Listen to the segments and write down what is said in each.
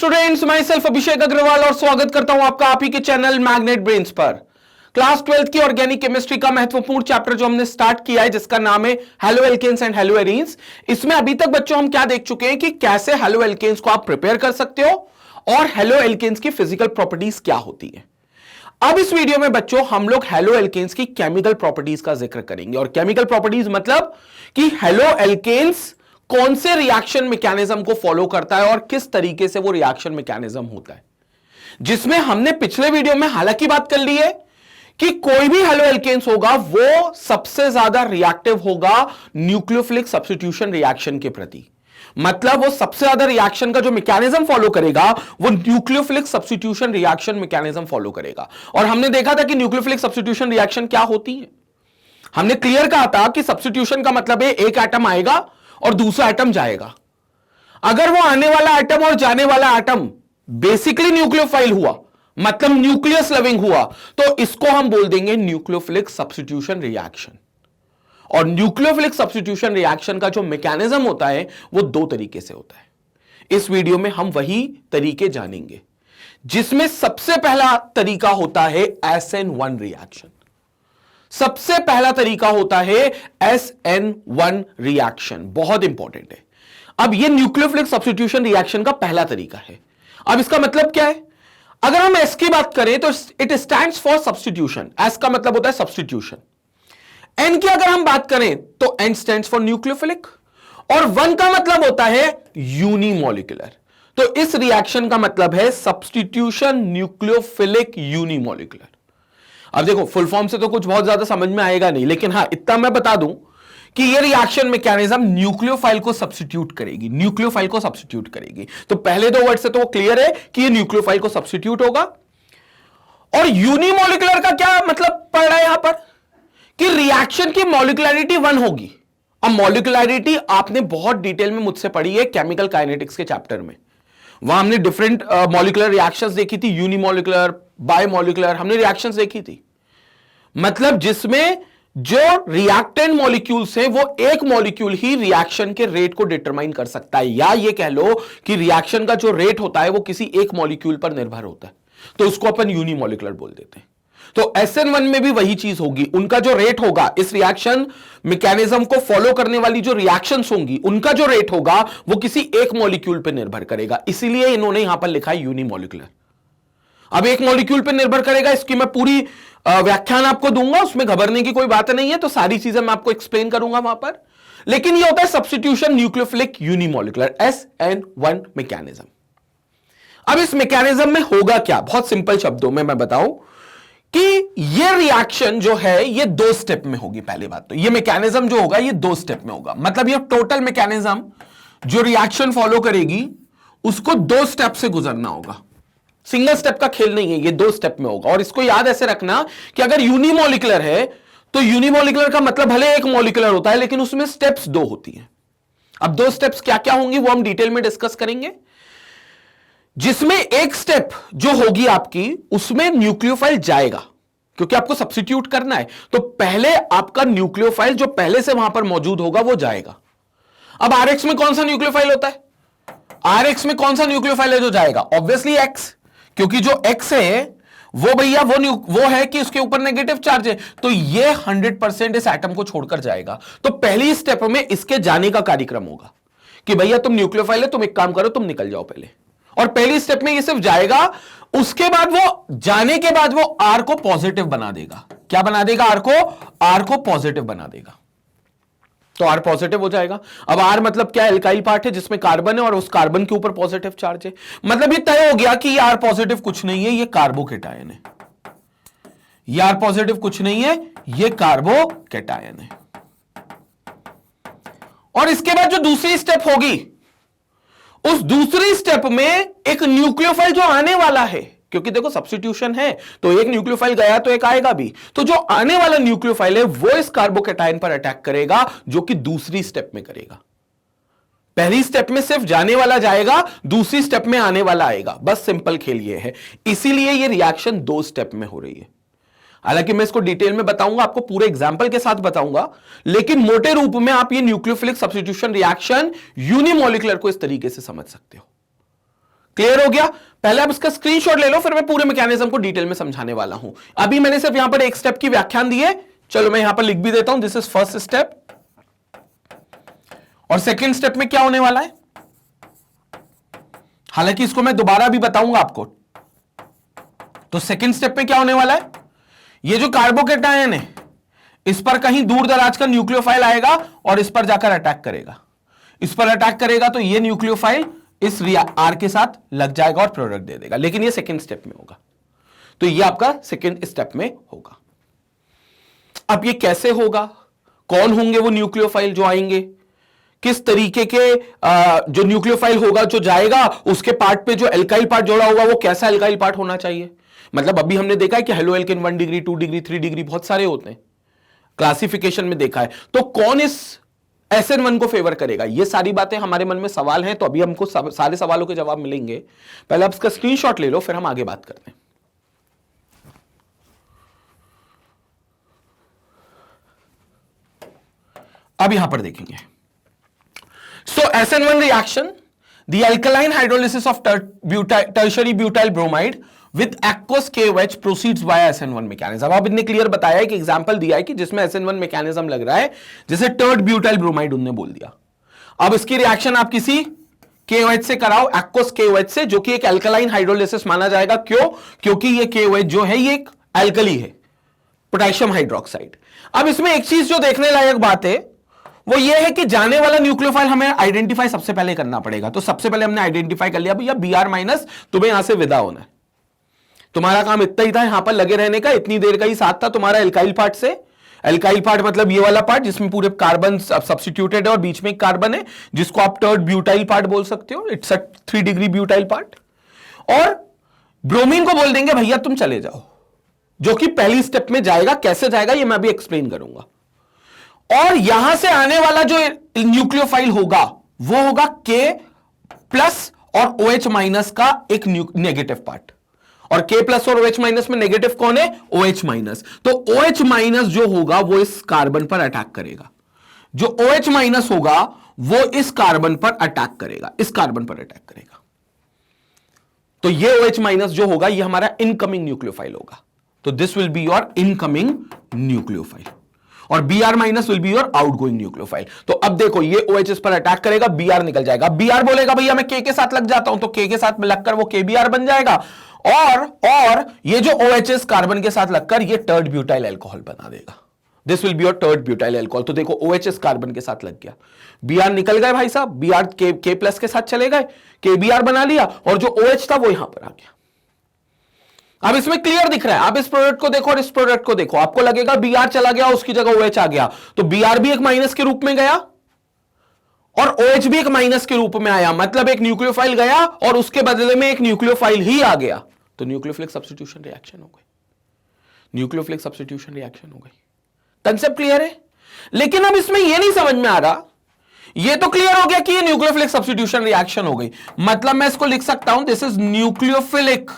Students, my self अभिषेक अग्रवाल और स्वागत करता हूं आपका आप ही के चैनल मैग्नेट ब्रेन्स पर। क्लास 12 की ऑर्गेनिक केमिस्ट्री का महत्वपूर्ण चैप्टर जो हमने स्टार्ट किया है जिसका नाम है haloalkanes and haloarenes. इसमें अभी तक बच्चों हम क्या देख चुके हैं कि कैसे हेलो एल्केन्स को आप प्रिपेयर कर सकते हो और हेलो एल्केन्स की फिजिकल प्रॉपर्टीज क्या होती है। अब इस वीडियो में बच्चों हम लोग हेलो एल्केन्स की केमिकल प्रॉपर्टीज का जिक्र करेंगे। और केमिकल प्रॉपर्टीज मतलब कि हेलो एल्केन्स कौन से रिएक्शन मैकेनिज्म को फॉलो करता है और किस तरीके से वो रिएक्शन मैकेनिज्म होता है, जिसमें हमने पिछले वीडियो में हालांकि बात कर ली है कि कोई भी हेलो एल्केन्स होगा वो सबसे ज्यादा रिएक्टिव होगा न्यूक्लियोफिलिक सब्स्टिट्यूशन रिएक्शन के प्रति। मतलब वो सबसे ज्यादा रिएक्शन का जो मैकेनिज्म फॉलो करेगा वो nucleophilic substitution reaction mechanism follow करेगा। और हमने देखा था कि न्यूक्लियोफिलिक सब्स्टिट्यूशन रिएक्शन क्या होती है। हमने क्लियर कहा था कि सब्स्टिट्यूशन का मतलब है एक एटम आएगा और दूसरा एटम जाएगा। अगर वो आने वाला एटम और जाने वाला एटम बेसिकली न्यूक्लियोफाइल हुआ, मतलब न्यूक्लियस लविंग हुआ, तो इसको हम बोल देंगे न्यूक्लियोफिलिक सब्स्टिट्यूशन रिएक्शन। और न्यूक्लियोफिलिक सब्स्टिट्यूशन रिएक्शन का जो मैकेनिज्म होता है वो दो तरीके से होता है। इस वीडियो में हम वही तरीके जानेंगे, जिसमें सबसे पहला तरीका होता है SN1 रिएक्शन। सबसे पहला तरीका होता है SN1 रिएक्शन, बहुत इंपॉर्टेंट है। अब यह न्यूक्लियोफिलिक सब्स्टिट्यूशन रिएक्शन का पहला तरीका है। अब इसका मतलब क्या है? अगर हम S की बात करें तो it stands for substitution. S का मतलब होता है सब्स्टिट्यूशन। N की अगर हम बात करें तो N स्टैंड्स फॉर न्यूक्लियोफिलिक और 1 का मतलब होता है यूनिमोलिकुलर। तो इस रिएक्शन का मतलब है सब्स्टिट्यूशन न्यूक्लियोफिलिक यूनिमोलिकुलर। अब देखो फुल फॉर्म से तो कुछ बहुत ज्यादा समझ में आएगा नहीं, लेकिन हां इतना मैं बता दूं कि ये रिएक्शन मैकेनिज्म न्यूक्लियोफाइल को सब्स्टिट्यूट करेगी। न्यूक्लियोफाइल को सब्स्टिट्यूट करेगी। तो पहले दो वर्ड से तो वो क्लियर है कि ये न्यूक्लियोफाइल को सब्स्टिट्यूट होगा। और यूनिमोलिकुलर का क्या मतलब पड़ रहा है यहां पर कि रिएक्शन की मॉलिक्युलरिटी 1 होगी। अब मॉलिक्युलरिटी आपने बहुत डिटेल में मुझसे पढ़ी है केमिकल काइनेटिक्स के चैप्टर में। वहां हमने डिफरेंट मॉलिक्यूलर रिएक्शंस देखी थी, यूनिमोलिकुलर, बायोमोलिकुलर, हमने रिएक्शंस देखी थी। मतलब जिसमें जो रिएक्टेंट मॉलिक्यूल्स हैं वो एक मॉलिक्यूल ही रिएक्शन के रेट को डिटरमाइन कर सकता है, या ये कह लो कि रिएक्शन का जो रेट होता है वो किसी एक मॉलिक्यूल पर निर्भर होता है, तो उसको अपन यूनिमोलिकुलर बोल देते हैं। तो SN1 में भी वही चीज होगी। उनका जो रेट होगा, इस रिएक्शन मैकेनिज्म को फॉलो करने वाली जो रिएक्शंस होंगी उनका जो रेट होगा वो किसी एक मॉलिक्यूल पर निर्भर करेगा। इसीलिए इन्होंने यहां पर लिखा है यूनिमोलिकुलर। अब एक मॉलिक्यूल पर निर्भर करेगा, इसकी मैं पूरी व्याख्यान आपको दूंगा, उसमें घबराने की कोई बात नहीं है। तो सारी चीजें मैं आपको एक्सप्लेन करूंगा वहां पर। लेकिन ये होता है substitution nucleophilic unimolecular, SN1 mechanism. अब इस मैकेनिज्म में होगा क्या, बहुत सिंपल शब्दों में मैं बताऊं कि ये रिएक्शन जो है ये 2 स्टेप में होगी। पहली बात तो ये मैकेनिज्म जो होगा ये 2 स्टेप में होगा। मतलब ये टोटल मैकेनिज्म जो रिएक्शन फॉलो करेगी उसको 2 स्टेप से गुजरना होगा। सिंगल स्टेप का खेल नहीं है, ये 2 स्टेप में होगा। और इसको याद ऐसे रखना कि अगर यूनिमोलिकुलर है तो यूनिमोलिकुलर का मतलब भले एक मॉलिक्यूलर होता है लेकिन उसमें स्टेप्स 2 होती हैं। अब 2 स्टेप्स क्या क्या होंगी वो हम डिटेल में डिस्कस करेंगे, जिसमें एक स्टेप जो होगी आपकी उसमें न्यूक्लियोफाइल जाएगा, क्योंकि आपको सब्स्टिट्यूट करना है। तो पहले आपका न्यूक्लियोफाइल जो पहले से वहां पर मौजूद होगा वो जाएगा। अब RX में कौन सा न्यूक्लियोफाइल होता है? RX में कौन सा न्यूक्लियोफाइल है जो जाएगा? ऑब्वियसली X, क्योंकि जो X है वो भैया वो है कि उसके ऊपर नेगेटिव चार्ज है, तो ये 100% इस एटम को छोड़कर जाएगा। तो पहली स्टेप में इसके जाने का कार्यक्रम होगा कि भैया तुम न्यूक्लियोफाइल है, तुम एक काम करो, तुम निकल जाओ पहले। और पहली स्टेप में ये सिर्फ जाएगा, उसके बाद वो जाने के बाद वो R को पॉजिटिव बना देगा। क्या बना देगा? R को पॉजिटिव बना देगा। तो R पॉजिटिव हो जाएगा। अब R मतलब क्या? एल्काइल पार्ट है जिसमें कार्बन है और उस कार्बन के ऊपर पॉजिटिव चार्ज है। मतलब ये तय हो गया कि ये R पॉजिटिव कुछ नहीं है, ये कार्बोकेटायन है। ये R पॉजिटिव कुछ नहीं है, ये कार्बोकेटायन है। और इसके बाद जो दूसरी स्टेप होगी, उस दूसरी स्टेप में एक न्यूक्लियोफाइल जो आने वाला है, क्योंकि देखो सब्स्टिट्यूशन है तो एक न्यूक्लियोफाइल गया तो एक आएगा भी, तो जो आने वाला न्यूक्लियोफाइल है वो इस कार्बोकेटायन पर अटैक करेगा, जो कि दूसरी स्टेप में करेगा। पहली स्टेप में सिर्फ जाने वाला जाएगा, दूसरी स्टेप में आने वाला आएगा। बस सिंपल खेल ये है। इसीलिए ये रिएक्शन 2 स्टेप में हो रही है। हालांकि मैं इसको डिटेल में बताऊंगा, आपको पूरे एग्जाम्पल के साथ बताऊंगा, लेकिन मोटे रूप में आप ये न्यूक्लियोफिलिक सब्स्टिट्यूशन रिएक्शन यूनिमोलिकुलर को इस तरीके से समझ सकते हो। क्लियर हो गया? पहले आप इसका स्क्रीनशॉट ले लो, फिर मैं पूरे मैकेनिज्म को डिटेल में समझाने वाला हूं। अभी मैंने सिर्फ यहां पर एक स्टेप की व्याख्यान दी है, चलो मैं यहां पर लिख भी देता हूं, दिस इज फर्स्ट स्टेप। और सेकेंड स्टेप में क्या होने वाला है, हालांकि इसको मैं दोबारा भी बताऊंगा आपको। तो सेकेंड स्टेप में क्या होने वाला है, ये जो कार्बोकेटायन है इस पर कहीं दूर दराज का न्यूक्लियोफाइल आएगा और इस पर जाकर अटैक करेगा। इस पर अटैक करेगा तो ये न्यूक्लियोफाइल इस आर के साथ लग जाएगा और प्रोडक्ट दे देगा, लेकिन ये सेकेंड स्टेप में होगा। तो ये आपका सेकेंड स्टेप में होगा। अब ये कैसे होगा, कौन होंगे वो न्यूक्लियोफाइल जो आएंगे, किस तरीके के जो न्यूक्लियोफाइल होगा जो जाएगा, उसके पार्ट पे जो एल्काइल पार्ट जोड़ा होगा वो कैसा एल्काइल पार्ट होना चाहिए। मतलब अभी हमने देखा है कि halo alkane 1 degree 2 degree 3 degree बहुत सारे होते हैं, क्लासिफिकेशन में देखा है। तो कौन इस SN1 को फेवर करेगा, ये सारी बातें हमारे मन में सवाल हैं, तो अभी हमको सारे सवालों के जवाब मिलेंगे। पहले आप इसका स्क्रीनशॉट ले लो, फिर हम आगे बात करते हैं। अब यहां पर देखेंगे, सो SN1 reaction, the alkaline hydrolysis of tertiary butyl bromide with aqueous KOH proceeds via SN1 mechanism. अब इतने क्लियर बताया है कि एग्जांपल दिया है कि जिसमें SN1 मैकेनिज्म लग रहा है, जैसे टर्ड ब्यूटाइल ब्रोमाइड उन्होंने बोल दिया। अब इसकी रिएक्शन आप किसी KOH से कराओ, aqueous KOH से, जो कि एक अल्कलाइन हाइड्रोलिसिस माना जाएगा। क्यों? क्योंकि ये KOH जो है ये एक अल्कली है, पोटेशियम हाइड्रोक्साइड। अब इसमें एक चीज जो देखने लायक बात है वो ये है कि जाने वाला न्यूक्लियोफाइल हमें आइडेंटिफाई सबसे पहले करना पड़ेगा। तो सबसे पहले हमने आइडेंटिफाई कर लिया भैया Br माइनस, तुम्हें यहां से विदा होना है, तुम्हारा काम इतना ही था यहां पर लगे रहने का, इतनी देर का ही साथ था तुम्हारा एल्काइल पार्ट से। एल्काइल पार्ट मतलब ये वाला पार्ट जिसमें पूरे कार्बन सब्स्टिट्यूटेड है और बीच में एक कार्बन है, जिसको आप टर्ड ब्यूटाइल पार्ट बोल सकते हो, it's a 3 degree butyl part. और ब्रोमीन को बोल देंगे भैया तुम चले जाओ, जो कि पहली स्टेप में जाएगा। कैसे जाएगा ये मैं भी एक्सप्लेन करूंगा। और यहां से आने वाला जो न्यूक्लियोफाइल होगा वो होगा K प्लस और OH माइनस का एक नेगेटिव पार्ट। और K प्लस और OH माइनस में नेगेटिव कौन है, OH माइनस। तो OH माइनस जो होगा वो इस कार्बन पर अटैक करेगा, जो OH माइनस होगा वो इस कार्बन पर अटैक करेगा, इस कार्बन पर अटैक करेगा। तो ये OH माइनस जो होगा ये हमारा इनकमिंग न्यूक्लियोफाइल होगा। तो this will be your incoming nucleophile और Br minus will be your outgoing nucleophile. तो अब देखो ये OH इस पर अटैक करेगा, Br निकल जाएगा। Br बोलेगा भैया मैं K के साथ लग जाता हूं, तो K के साथ में लगकर वो KBr बन जाएगा। और ये जो OH कार्बन के साथ लगकर ये टर्ड ब्यूटाइल अल्कोहल बना देगा। This will be your टर्ड butyl alcohol. तो देखो OH कार्बन के साथ लग गया, Br निकल गए भाई साहब, Br K प्लस के साथ चले गए, KBr बना लिया और जो OH था वो यहां पर आ गया। अब इसमें क्लियर दिख रहा है, आप इस प्रोडक्ट को देखो और इस प्रोडक्ट को देखो, आपको लगेगा Br चला गया उसकी जगह OH आ गया, तो Br भी एक माइनस के रूप में गया और OH भी एक माइनस के रूप में आया। मतलब एक न्यूक्लियोफाइल गया और उसके बदले में एक न्यूक्लियोफाइल ही आ गया। तो न्यूक्लियोफिलिक सब्स्टिट्यूशन रिएक्शन हो गई, न्यूक्लियोफिलिक सब्स्टिट्यूशन रिएक्शन हो गई। कंसेप्ट क्लियर है? लेकिन अब इसमें यह नहीं समझ में आ रहा, ये तो क्लियर हो गया कि ये न्यूक्लियोफिलिक सब्स्टिट्यूशन रिएक्शन हो गई। मतलब मैं इसको लिख सकता हूं this is nucleophilic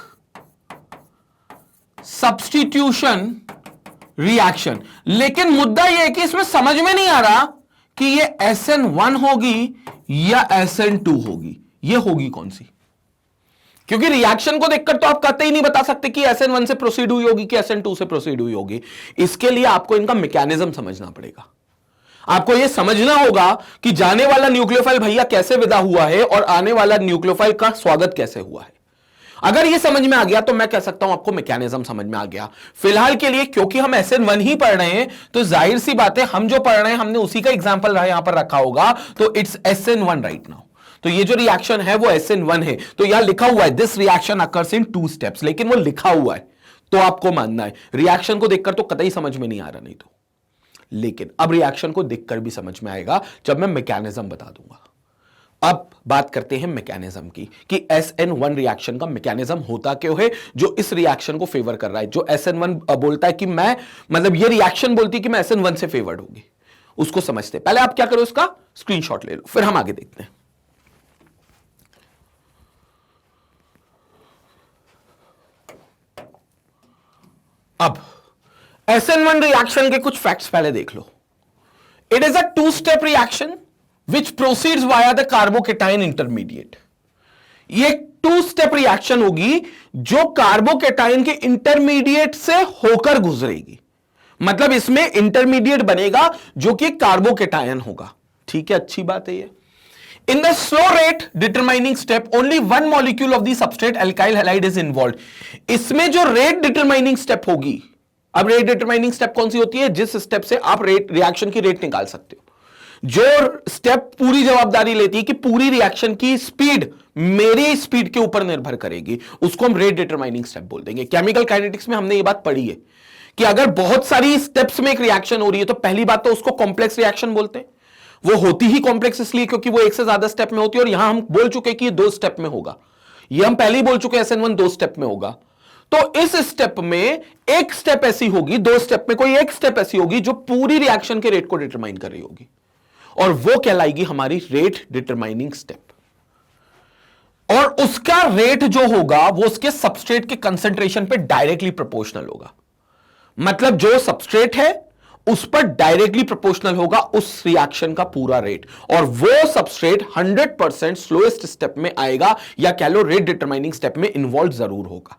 substitution reaction. लेकिन मुद्दा यह है कि इसमें समझ में नहीं आ रहा कि ये SN1 होगी या SN2 होगी, ये होगी कौन सी? क्योंकि रिएक्शन को देखकर तो आप कहते ही नहीं बता सकते कि SN1 से प्रोसीड हुई होगी कि SN2 से प्रोसीड हुई होगी। इसके लिए आपको इनका मैकेनिज्म समझना पड़ेगा। आपको यह समझना होगा कि जाने वाला न्यूक्लियोफाइल भैया कैसे विदा हुआ है और आने वाला न्यूक्लियोफाइल का स्वागत कैसे हुआ है। अगर यह समझ में आ गया तो मैं कह सकता हूं आपको मैकेनिज्म समझ में आ गया। फिलहाल के लिए क्योंकि हम SN1 ही पढ़ रहे हैं तो जाहिर सी बात है हम जो पढ़ रहे हैं हमने उसी का एग्जांपल यहां पर रखा होगा, तो इट्स SN1 राइट नाउ। तो ये जो रिएक्शन है वो SN1 है। तो यहां लिखा हुआ है this reaction occurs in 2 steps, लेकिन वो लिखा हुआ है तो आपको मानना है। रिएक्शन को देखकर तो कतई समझ में नहीं आ रहा, नहीं तो। लेकिन अब रिएक्शन को देखकर भी समझ में आएगा जब मैं मैकेनिज्म बता दूंगा। अब बात करते हैं मैकेनिज्म की कि SN1 रिएक्शन का मैकेनिज्म होता क्यों है जो इस रिएक्शन को फेवर कर रहा है। जो SN1 बोलता है कि मैं, मतलब ये रिएक्शन बोलती है कि मैं SN1 से फेवर्ड होगी, उसको समझते। पहले आप क्या करो, इसका स्क्रीनशॉट ले लो, फिर हम आगे देखते हैं। अब SN1 रिएक्शन के कुछ फैक्ट्स पहले देख लो। It is a two step reaction which proceeds via the carbocation intermediate। ये टू स्टेप रिएक्शन होगी जो कार्बोकेटायन के इंटरमीडिएट से होकर गुजरेगी। मतलब इसमें इंटरमीडिएट बनेगा जो कि कार्बोकेटायन होगा। ठीक है, अच्छी बात है ये। In the slow rate determining step, only one molecule of the substrate alkyl halide is involved. इसमें जो rate determining step होगी, अब rate determining step कौन सी होती है? जिस स्टेप से आप रेट रिएक्शन की रेट निकाल सकते हो। जो स्टेप पूरी जवाबदारी लेती है कि पूरी रिएक्शन की स्पीड मेरी स्पीड के ऊपर निर्भर करेगी, उसको हम रेट डिटरमाइनिंग स्टेप बोल देंगे। केमिकल काइनेटिक्स में हमने ये बात पढ़ी है कि अगर बहुत सारी स्टेप्स में एक रिएक्शन हो रही है तो पहली बात तो उसको कॉम्प्लेक्स रिएक्शन बोलते हैं। वो होती ही कॉम्प्लेक्स इसलिए क्योंकि वो एक से ज्यादा स्टेप में होती है, और यहां हम बोल चुके कि ये 2 स्टेप में होगा। ये हम पहले ही बोल चुके SN1 2 स्टेप में होगा। तो इस स्टेप में एक स्टेप ऐसी होगी, 2 स्टेप में कोई एक स्टेप ऐसी होगी जो पूरी रिएक्शन के रेट को डिटरमाइन कर रही होगी, और वो कहलाएगी हमारी रेट डिटरमाइनिंग स्टेप। और उसका रेट जो होगा वो उसके सबस्ट्रेट के कंसेंट्रेशन पे डायरेक्टली प्रोपोर्शनल होगा। मतलब जो सबस्ट्रेट है उस पर डायरेक्टली प्रोपोर्शनल होगा उस रिएक्शन का पूरा रेट, और वो सबस्ट्रेट 100% स्लोएस्ट स्टेप में आएगा, या कह लो रेट डिटरमाइनिंग स्टेप में इन्वॉल्व जरूर होगा।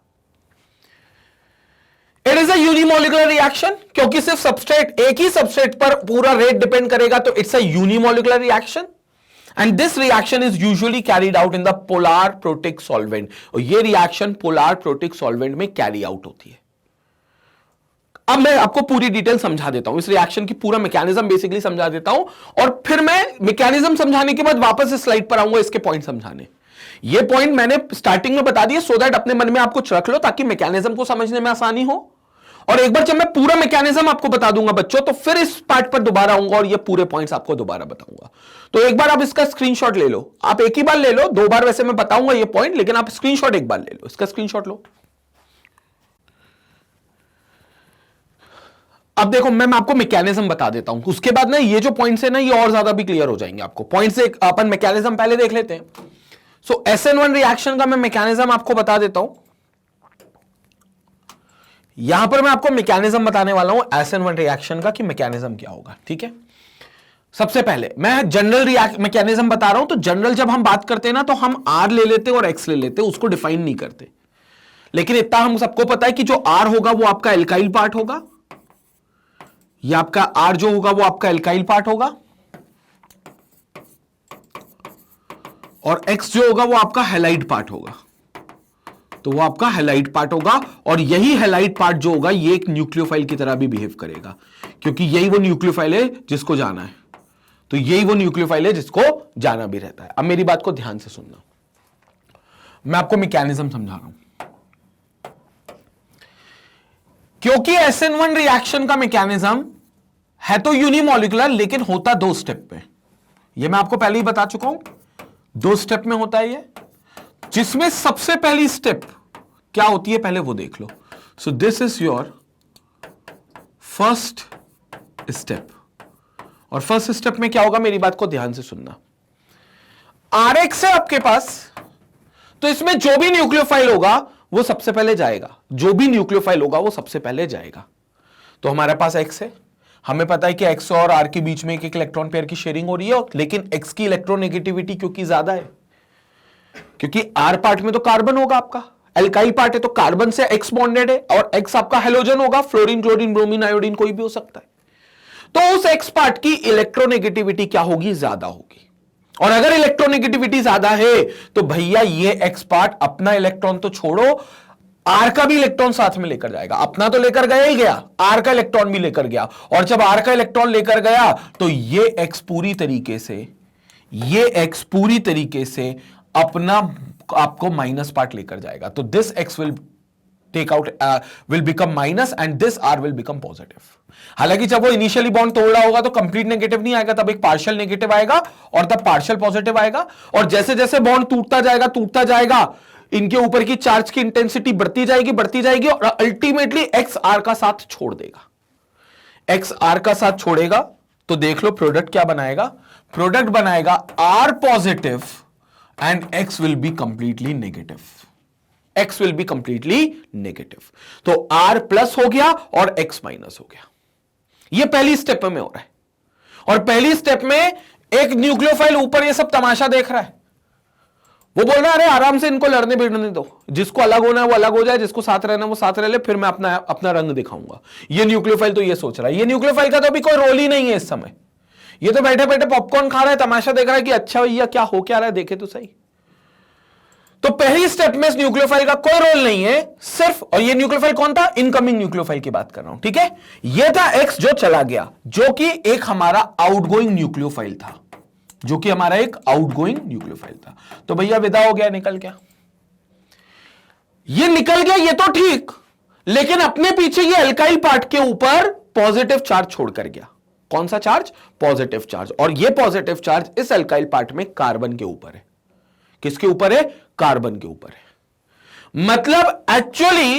It is a unimolecular reaction, क्योंकि सिर्फ सबस्ट्रेट, एक ही सबस्ट्रेट पर पूरा रेट डिपेंड करेगा, तो it's a unimolecular reaction. And this reaction is usually carried out in the polar protic solvent, और ये रिएक्शन पोलर प्रोटिक सॉल्वेंट में कैरी आउट होती है। अब मैं आपको पूरी डिटेल समझा देता हूं, इस रिएक्शन की पूरा मैकेनिज्म बेसिकली समझा देता हूं, और फिर मैं मैकेनिज्म समझाने के बाद वापस इस स्लाइड पर आऊंगा इसके पॉइंट समझाने। ये पॉइंट मैंने स्टार्टिंग में बता दिए सो दैट अपने मन में आप कुछ रख लो ताकि मैकेनिज्म को समझने में आसानी हो। और एक बार जब मैं पूरा मैकेनिज्म आपको बता दूंगा बच्चों, तो फिर इस पार्ट पर दोबारा आऊंगा और ये पूरे पॉइंट्स आपको दोबारा बताऊंगा। तो एक बार आप इसका स्क्रीनशॉट ले लो, आप एक ही बार ले लो, 2 बार वैसे मैं बताऊंगा ये पॉइंट, लेकिन आप स्क्रीनशॉट एक बार ले लो, इसका स्क्रीनशॉट लो। अब देखो मैं आपको मैकेनिज्म बता देता हूं, उसके बाद ना ये जो पॉइंट्स है ना ये और ज्यादा भी क्लियर हो जाएंगे आपको। पॉइंट से अपन मैकेनिज्म पहले देख लेते हैं। सो SN1 रिएक्शन का मैं मैकेनिज्म आपको बता देता हूं। यहां पर मैं आपको मैकेनिज्म बताने वाला हूं SN1 रिएक्शन का कि मैकेनिज्म क्या होगा। ठीक है, सबसे पहले मैं जनरल मैकेनिज्म बता रहा हूं। तो जनरल जब हम बात करते हैं ना तो हम R ले लेते हैं और X ले लेते हैं, उसको डिफाइन नहीं करते। लेकिन इतना हम सबको पता है कि जो R होगा वो आपका एल्काइल पार्ट होगा, ये आपका R जो होगा वो आपका एल्काइल पार्ट होगा, और X जो होगा वो आपका हैलाइड पार्ट होगा। तो वो आपका हैलाइड पार्ट होगा, और यही हैलाइड पार्ट जो होगा ये एक न्यूक्लियोफाइल की तरह भी बिहेव करेगा, क्योंकि यही वो न्यूक्लियोफाइल है जिसको जाना है। तो यही वो न्यूक्लियोफाइल है जिसको जाना भी रहता है। अब मेरी बात को ध्यान से सुनना, मैं आपको मैकेनिज्म समझा रहा हूं। क्योंकि SN1 रिएक्शन का मैकेनिज्म है तो यूनिमोलिकुलर, लेकिन होता 2 स्टेप में। यह मैं आपको पहले ही बता चुका हूं, 2 स्टेप में होता है ये, जिसमें सबसे पहली स्टेप क्या होती है पहले वो देख लो। So this is your first step, और फर्स्ट स्टेप में क्या होगा, मेरी बात को ध्यान से सुनना। RX है आपके पास, तो इसमें जो भी न्यूक्लियोफाइल होगा वो सबसे पहले जाएगा, जो भी न्यूक्लियोफाइल होगा वो सबसे पहले जाएगा। तो हमारे पास X है, हमें पता है कि X और R के बीच में एक इलेक्ट्रॉन पेयर की शेयरिंग हो रही है, लेकिन X की इलेक्ट्रोनेगेटिविटी क्योंकि ज्यादा है, क्योंकि R पार्ट में तो कार्बन होगा आपका, एल्काइल पार्ट है तो कार्बन से X बॉन्डेड है, और X आपका हेलोजन होगा, फ्लोरीन, क्लोरीन, ब्रोमीन, आयोडीन कोई भी हो सकता है। तो उस X पार्ट की इलेक्ट्रोनेगेटिविटी क्या होगी, ज्यादा होगी। और अगर इलेक्ट्रोनेगेटिविटी ज्यादा है तो भैया ये X पार्ट अपना इलेक्ट्रॉन तो छोड़ो, R का भी इलेक्ट्रॉन साथ में लेकर जाएगा। अपना तो लेकर गया ही गया, R का इलेक्ट्रॉन भी लेकर गया, और जब R का इलेक्ट्रॉन लेकर गया तो ये X पूरी तरीके से अपना आपको माइनस पार्ट लेकर जाएगा। तो this X will take out, will become minus, and this R will become positive. हालांकि जब वो इनिशियली बॉन्ड तोड़ रहा होगा तो कंप्लीट नेगेटिव नहीं आएगा, तब एक पार्शियल नेगेटिव आएगा और तब पार्शियल पॉजिटिव आएगा। और जैसे जैसे बॉन्ड टूटता जाएगा इनके ऊपर की चार्ज की इंटेंसिटी बढ़ती जाएगी, और अल्टीमेटली X R का साथ छोड़ देगा। X R का साथ छोड़ेगा तो देख लो प्रोडक्ट क्या बनाएगा, प्रोडक्ट बनाएगा R positive and X will be completely negative. X will be completely negative. तो R प्लस हो गया और X माइनस हो गया। यह पहली स्टेप में हो रहा है, और पहली स्टेप में एक न्यूक्लियोफाइल ऊपर ये सब तमाशा देख रहा है, वो बोल रहा है अरे आराम से इनको लड़ने भिड़ने दो, जिसको अलग होना है वो अलग हो जाए, जिसको साथ रहना है वो साथ रह ले, फिर मैं अपना अपना रंग दिखाऊंगा। ये न्यूक्लियोफाइल तो ये सोच रहा है। ये न्यूक्लियोफाइल का तो अभी कोई रोल ही नहीं है इस समय। ये तो बैठे बैठे पॉपकॉर्न खा रहा है, तमाशा देख रहा है कि अच्छा भैया क्या हो क्या रहा है, देखे तो सही। तो पहली स्टेप में इस न्यूक्लियोफाइल का कोई रोल नहीं है सिर्फ, और ये न्यूक्लियोफाइल कौन था? इनकमिंग न्यूक्लियोफाइल की बात कर रहा हूं, ठीक है। ये था एक्स जो चला गया, जो कि एक हमारा आउटगोइंग न्यूक्लियोफाइल था, जो कि हमारा एक आउटगोइंग न्यूक्लियोफाइल था। तो भैया विदा हो गया, निकल गया। ये निकल गया ये तो ठीक, लेकिन अपने पीछे ये अल्काइल पार्ट के ऊपर पॉजिटिव चार्ज छोड़कर गया। कौन सा चार्ज? Positive charge. और ये पॉजिटिव चार्ज इस अल्काइल पार्ट में कार्बन के ऊपर है। किसके ऊपर है? कार्बन के ऊपर है। मतलब एक्चुअली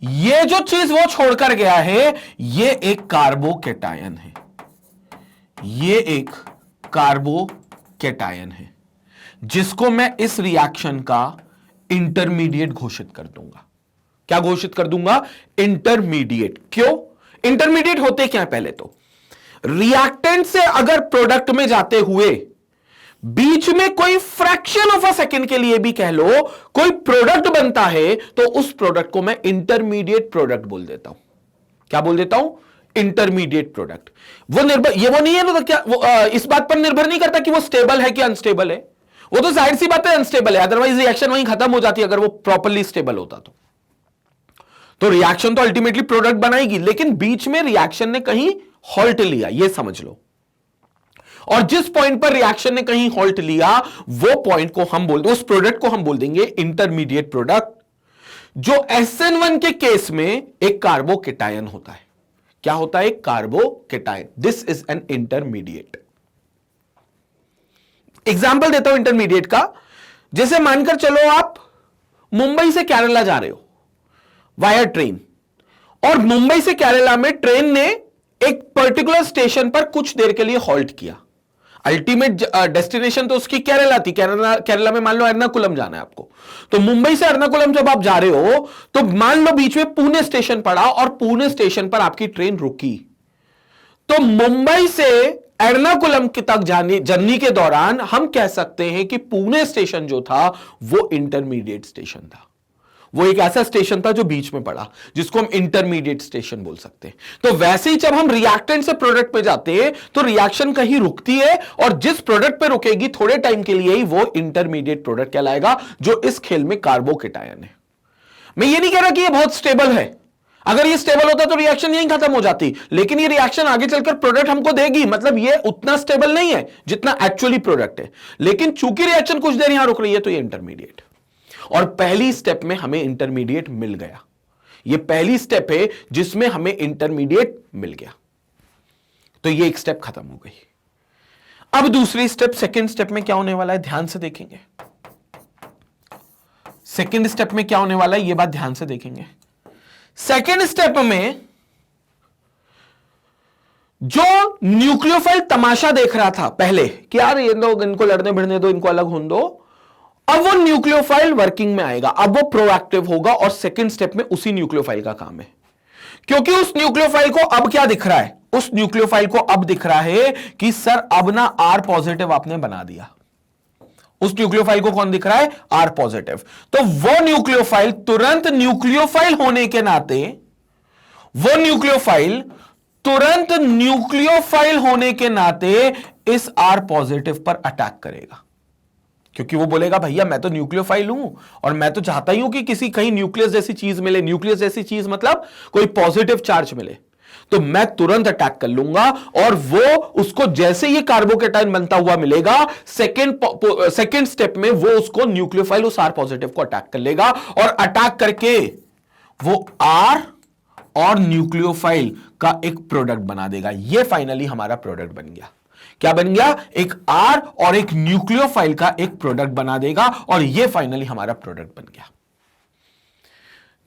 ये जो चीज वो छोड़कर गया है ये एक कार्बोकेटायन है, ये एक कार्बोकेटायन है, जिसको मैं इस रिएक्शन का इंटरमीडिएट घोषित कर दूंगा। क्या घोषित कर दूंगा? इंटरमीडिएट। क्यों? इंटरमीडिएट होते क्या है? पहले तो रिएक्टेंट से अगर प्रोडक्ट में जाते हुए बीच में कोई फ्रैक्शन ऑफ अ सेकेंड के लिए भी कह लो कोई प्रोडक्ट बनता है, तो उस प्रोडक्ट को मैं इंटरमीडिएट प्रोडक्ट बोल देता हूं। क्या बोल देता हूं? Intermediate product. वो नहीं है ना, तो क्या वो इस बात पर निर्भर नहीं करता कि वो स्टेबल है कि अनस्टेबल है। वो तो जाहिर सी बात है अनस्टेबल है, अदरवाइज रिएक्शन वहीं खत्म हो जाती अगर वो प्रॉपरली स्टेबल होता तो रिएक्शन तो अल्टीमेटली प्रोडक्ट बनाएगी, लेकिन बीच में रिएक्शन ने कहीं हॉल्ट लिया, ये समझ लो। और जिस पॉइंट पर रिएक्शन ने कहीं हॉल्ट लिया वो पॉइंट को हम बोल देंगे, उस प्रोडक्ट को हम बोल देंगे इंटरमीडिएट प्रोडक्ट, जो SN1 के केस में एक कार्बोकेटायन होता है। क्या होता है? Carbocation. This is an intermediate. Example देता हूं इंटरमीडिएट का। जैसे मानकर चलो आप मुंबई से केरला जा रहे हो वाया ट्रेन, और मुंबई से केरला में ट्रेन ने एक पर्टिकुलर स्टेशन पर कुछ देर के लिए हॉल्ट किया। अल्टीमेट डेस्टिनेशन तो उसकी केरला थी। केरला में मान लो एर्नाकुलम जाना है आपको, तो मुंबई से एर्नाकुलम जब आप जा रहे हो तो मान लो बीच में पुणे स्टेशन पड़ा और पुणे स्टेशन पर आपकी ट्रेन रुकी। तो मुंबई से एर्नाकुलम तक जर्नी के दौरान हम कह सकते हैं कि पुणे स्टेशन जो था वो इंटरमीडिएट स्टेशन था। वो एक ऐसा स्टेशन था जो बीच में पड़ा, जिसको हम इंटरमीडिएट स्टेशन बोल सकते हैं। तो वैसे ही जब हम रिएक्टेंट से प्रोडक्ट पे जाते हैं तो रिएक्शन कहीं रुकती है, और जिस प्रोडक्ट पे रुकेगी थोड़े टाइम के लिए ही वो इंटरमीडिएट प्रोडक्ट कहलाएगा, जो इस खेल में कार्बोकेटायन है। मैं ये नहीं कह रहा कि ये बहुत स्टेबल है। अगर ये स्टेबल होता तो रिएक्शन यहीं खत्म हो जाती, लेकिन ये रिएक्शन आगे चलकर प्रोडक्ट हमको देगी। मतलब ये उतना स्टेबल नहीं है जितना एक्चुअली प्रोडक्ट है, लेकिन चूंकि रिएक्शन कुछ देर यहां रुक रही है तो ये इंटरमीडिएट। और पहली स्टेप में हमें इंटरमीडिएट मिल गया। ये पहली स्टेप है जिसमें हमें इंटरमीडिएट मिल गया, तो ये एक स्टेप खत्म हो गई। अब दूसरी स्टेप, सेकंड स्टेप में क्या होने वाला है, ध्यान से देखेंगे। सेकंड स्टेप में क्या होने वाला है, ये बात ध्यान से देखेंगे। सेकंड स्टेप में जो न्यूक्लियोफाइल तमाशा देख रहा था पहले कि यार ये लोग, इनको लड़ने भिड़ने दो, इनको अलग होने दो, अब वो न्यूक्लियोफाइल वर्किंग में आएगा। अब वो प्रोएक्टिव होगा, और सेकंड स्टेप में उसी न्यूक्लियोफाइल का काम है। क्योंकि उस न्यूक्लियोफाइल को अब क्या दिख रहा है, उस न्यूक्लियोफाइल को अब दिख रहा है कि सर अब ना R पॉजिटिव आपने बना दिया। उस न्यूक्लियोफाइल को कौन दिख रहा है? R positive. तो वो न्यूक्लियोफाइल तुरंत न्यूक्लियोफाइल होने के नाते, वो न्यूक्लियोफाइल तुरंत न्यूक्लियोफाइल होने के नाते इस R पॉजिटिव पर अटैक करेगा। क्योंकि वो बोलेगा भैया मैं तो न्यूक्लियोफाइल हूं, और मैं तो चाहता ही हूं कि किसी कहीं न्यूक्लियस जैसी चीज मिले। न्यूक्लियस जैसी चीज मतलब कोई पॉजिटिव चार्ज मिले, तो मैं तुरंत अटैक कर लूंगा। और वो उसको जैसे ये कार्बोकेटायन बनता हुआ मिलेगा, सेकेंड स्टेप में वो उसको न्यूक्लियोफाइल उस R पॉजिटिव को अटैक कर लेगा, और अटैक करके वो R और न्यूक्लियोफाइल का एक प्रोडक्ट बना देगा। ये फाइनली हमारा प्रोडक्ट बन गया। क्या बन गया? एक R और एक न्यूक्लियोफाइल का एक प्रोडक्ट बना देगा, और ये फाइनली हमारा प्रोडक्ट बन गया।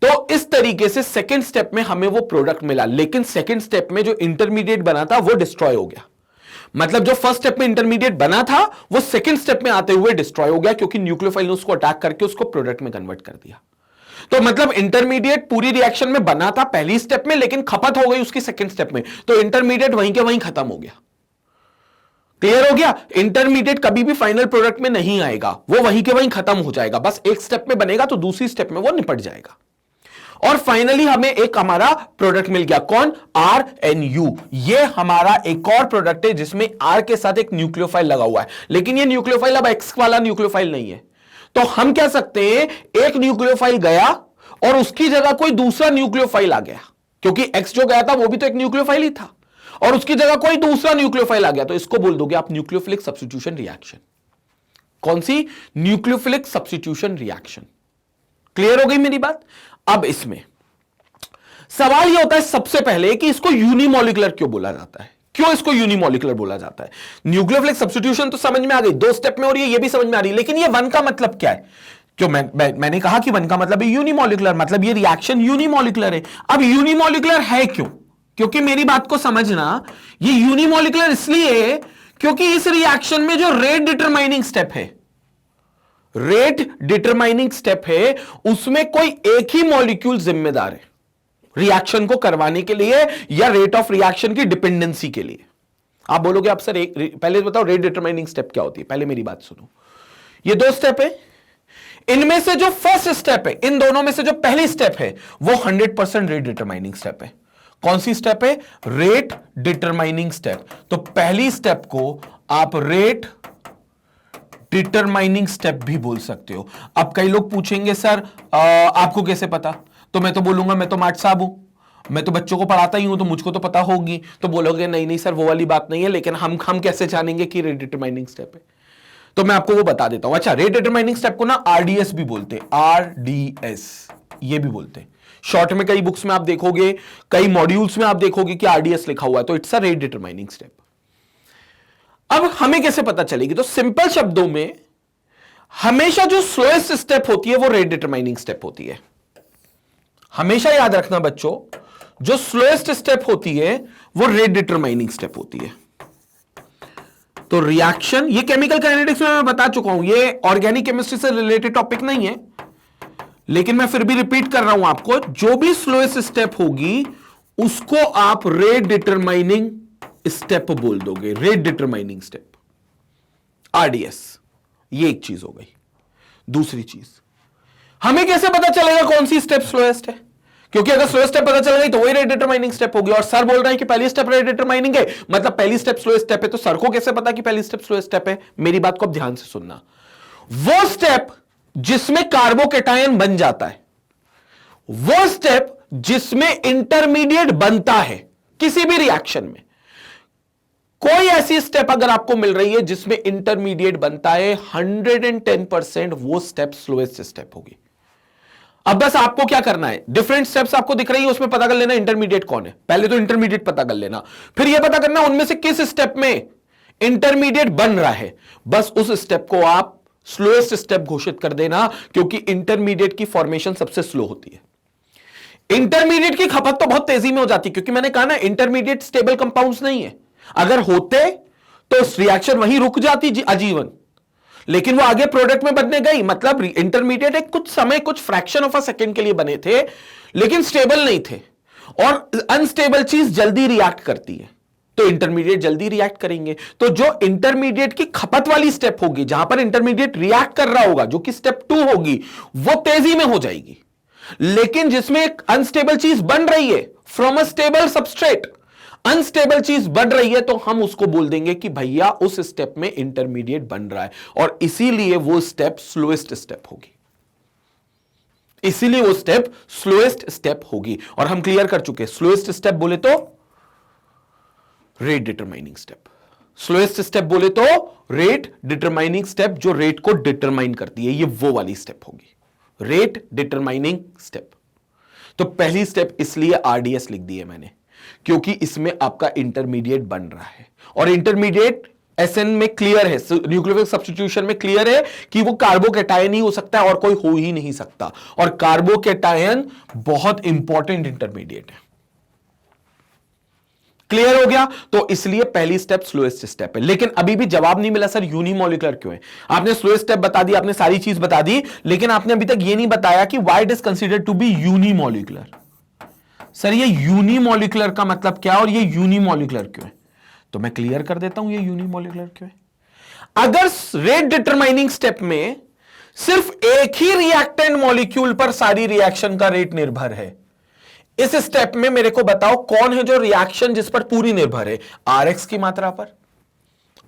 तो इस तरीके से सेकंड स्टेप में हमें वो प्रोडक्ट मिला, लेकिन सेकंड स्टेप में जो इंटरमीडिएट बना था वो डिस्ट्रॉय हो गया। मतलब जो फर्स्ट स्टेप में इंटरमीडिएट बना था वो सेकंड स्टेप में आते हुए डिस्ट्रॉय हो गया, क्योंकि न्यूक्लियोफाइल ने उसको अटैक करके उसको प्रोडक्ट में कन्वर्ट कर दिया। तो मतलब इंटरमीडिएट पूरी रिएक्शन में बना था पहली स्टेप में, लेकिन खपत हो गई उसकी सेकंड स्टेप में, तो इंटरमीडिएट वहीं के वहीं खत्म हो गया। क्लियर हो गया? इंटरमीडिएट कभी भी फाइनल प्रोडक्ट में नहीं आएगा, वो वहीं के वहीं खत्म हो जाएगा, बस एक स्टेप में बनेगा तो दूसरी स्टेप में वो निपट जाएगा। और फाइनली हमें एक हमारा प्रोडक्ट मिल गया, कौन? RNU। ये हमारा एक और प्रोडक्ट है जिसमें R के साथ एक न्यूक्लियोफाइल लगा हुआ है, लेकिन ये न्यूक्लियोफाइल अब X वाला न्यूक्लियोफाइल नहीं है। तो हम कह सकते हैं एक न्यूक्लियोफाइल गया और उसकी जगह कोई दूसरा न्यूक्लियोफाइल आ गया, क्योंकि X जो गया था वो भी तो एक न्यूक्लियोफाइल ही था, और उसकी जगह कोई दूसरा न्यूक्लियोफाइल आ गया, तो इसको बोल दोगे आप न्यूक्लियोफिलिक सब्स्टिट्यूशन रिएक्शन। कौन सी? Nucleophilic substitution reaction. क्लियर हो गई मेरी बात? अब इसमें सवाल यह होता है सबसे पहले कि इसको यूनिमोलिकुलर क्यों बोला जाता है? क्यों इसको यूनिमोलिकुलर बोला जाता है? न्यूक्लियोफिलिक सब्स्टिट्यूशन तो समझ में आ गई, 2 स्टेप में हो रही है, ये भी समझ में आ रही है, लेकिन ये 1 का मतलब क्या है? क्यों मैंने कहा कि 1 का मतलब है यूनिमोलिकुलर, मतलब ये रिएक्शन यूनिमोलिकुलर है। अब यूनिमोलिकुलर है क्यों? क्योंकि मेरी बात को समझना, ये यूनिमोलिकुलर इसलिए क्योंकि इस रिएक्शन में जो रेट डिटरमाइनिंग स्टेप है, रेट डिटरमाइनिंग स्टेप है, उसमें कोई एक ही मॉलिक्यूल जिम्मेदार है रिएक्शन को करवाने के लिए या रेट ऑफ रिएक्शन की डिपेंडेंसी के लिए। आप बोलोगे आप सर पहले बताओ रेट डिटरमाइनिंग स्टेप क्या होती है? पहले मेरी बात सुनो। ये 2 स्टेप है, इनमें से जो फर्स्ट स्टेप है, इन दोनों में से जो पहली स्टेप है वो 100% रेट डिटरमाइनिंग स्टेप है। कौन सी स्टेप है? Rate determining step. तो पहली स्टेप को आप रेट डिटरमाइनिंग स्टेप भी बोल सकते हो। अब कई लोग पूछेंगे सर आपको कैसे पता? तो मैं तो बोलूंगा मैं तो माट साहब हूं, मैं तो बच्चों को पढ़ाता ही हूं, तो मुझको तो पता होगी। तो बोलोगे नहीं नहीं सर वो वाली बात नहीं है, लेकिन हम कैसे जानेंगे कि रेट डिटरमाइनिंग स्टेप है? तो मैं आपको वो बता देता हूं। अच्छा, रेट डिटरमाइनिंग स्टेप को ना RDS भी बोलते हैं, RDS ये भी बोलते हैं। शॉर्ट में कई बुक्स में आप देखोगे, कई मॉड्यूल्स में आप देखोगे कि RDS लिखा हुआ है, तो it's a rate determining step. अब हमें कैसे पता चलेगी? तो सिंपल शब्दों में हमेशा जो स्लोएस्ट स्टेप होती है वो रेट डिटरमाइनिंग स्टेप होती है। हमेशा याद रखना बच्चों, जो स्लोएस्ट स्टेप होती है वो रेट डिटरमाइनिंग स्टेप होती है। तो रिएक्शन, ये केमिकल काइनेटिक्स में मैं बता चुका हूं, ये ऑर्गेनिक केमिस्ट्री से रिलेटेड टॉपिक नहीं है, लेकिन मैं फिर भी रिपीट कर रहा हूं आपको, जो भी स्लोएस्ट स्टेप होगी उसको आप रेट डिटरमाइनिंग स्टेप बोल दोगे, रेट डिटरमाइनिंग स्टेप, RDS। ये एक चीज हो गई। दूसरी चीज, हमें कैसे पता चलेगा कौन सी स्टेप स्लोएस्ट है? क्योंकि अगर स्लोएस्ट स्टेप पता चल गई तो वही रेट डिटरमाइनिंग स्टेप होगी, और सर बोल रहे हैं कि पहली स्टेप रेट डिटरमाइनिंग है, मतलब पहली स्टेप स्लोएस्ट स्टेप है, तो सर को कैसे पता कि पहली स्टेप स्लोएस्ट स्टेप है? मेरी बात को अब ध्यान से सुनना। वो स्टेप जिसमें कार्बोकेटायन बन जाता है, वो स्टेप जिसमें इंटरमीडिएट बनता है किसी भी रिएक्शन में, कोई ऐसी स्टेप अगर आपको मिल रही है जिसमें इंटरमीडिएट बनता है, 110% वो स्टेप स्लोएस्ट स्टेप होगी। अब बस आपको क्या करना है, डिफरेंट स्टेप्स आपको दिख रही है, उसमें पता कर लेना इंटरमीडिएट कौन है। पहले तो इंटरमीडिएट पता कर लेना, फिर यह पता करना उनमें से किस स्टेप में इंटरमीडिएट बन रहा है, बस उस स्टेप को आप स्लोएस्ट स्टेप घोषित कर देना, क्योंकि इंटरमीडिएट की फॉर्मेशन सबसे स्लो होती है। इंटरमीडिएट की खपत तो बहुत तेजी में हो जाती है, क्योंकि मैंने कहा ना इंटरमीडिएट स्टेबल कंपाउंड्स नहीं है, अगर होते तो रिएक्शन वहीं रुक जाती आजीवन, लेकिन वो आगे प्रोडक्ट में बनने गई, मतलब इंटरमीडिएट एक कुछ समय, कुछ फ्रैक्शन ऑफ अ सेकेंड के लिए बने थे, लेकिन स्टेबल नहीं थे, और अनस्टेबल चीज जल्दी रिएक्ट करती है, तो इंटरमीडिएट जल्दी रिएक्ट करेंगे। तो जो इंटरमीडिएट की खपत वाली स्टेप होगी, जहां पर इंटरमीडिएट रिएक्ट कर रहा होगा, जो कि स्टेप 2 होगी, वो तेजी में हो जाएगी। लेकिन जिसमें एक अनस्टेबल चीज बन रही है, from a stable substrate unstable चीज बढ़ रही है, तो हम उसको बोल देंगे कि भैया उस स्टेप में इंटरमीडिएट बन रहा है, और इसीलिए वो स्टेप स्लोएस्ट स्टेप होगी, इसीलिए वो स्टेप स्लोएस्ट स्टेप होगी। और हम क्लियर कर चुके, स्लोएस्ट स्टेप बोले तो rate determining step, slowest step बोले तो रेट डिटरमाइनिंग स्टेप, जो रेट को डिटरमाइन करती है, ये वो वाली स्टेप होगी, रेट डिटरमाइनिंग स्टेप। तो पहली स्टेप इसलिए RDS लिख दी है मैंने, क्योंकि इसमें आपका इंटरमीडिएट बन रहा है, और इंटरमीडिएट SN में क्लियर है, न्यूक्लियोफिलिक सब्स्टिट्यूशन में क्लियर है कि वो कार्बोकेटायन ही हो सकता है और कोई हो ही नहीं सकता, और कार्बोकेटायन बहुत इंपॉर्टेंट इंटरमीडिएट है। क्लियर हो गया? तो इसलिए पहली स्टेप स्लोएस्ट स्टेप है। लेकिन अभी भी जवाब नहीं मिला सर यूनिमोलिकुलर क्यों है। आपने स्लोएस्ट स्टेप बता दी, आपने सारी चीज बता दी, लेकिन आपने अभी तक ये नहीं बताया कि why it is considered to be unimolecular. Sir ये यूनिमोलिकुलर का मतलब क्या और ये यूनिमोलिकुलर क्यों है? तो मैं क्लियर कर देता हूं ये यूनिमोलिकुलर क्यों है। अगर रेट डिटरमाइनिंग स्टेप में सिर्फ एक ही रिएक्टेंट मॉलिक्यूल पर सारी रिएक्शन का रेट निर्भर है, इस स्टेप में मेरे को बताओ कौन है जो रिएक्शन जिस पर पूरी निर्भर है, आरएक्स की मात्रा पर,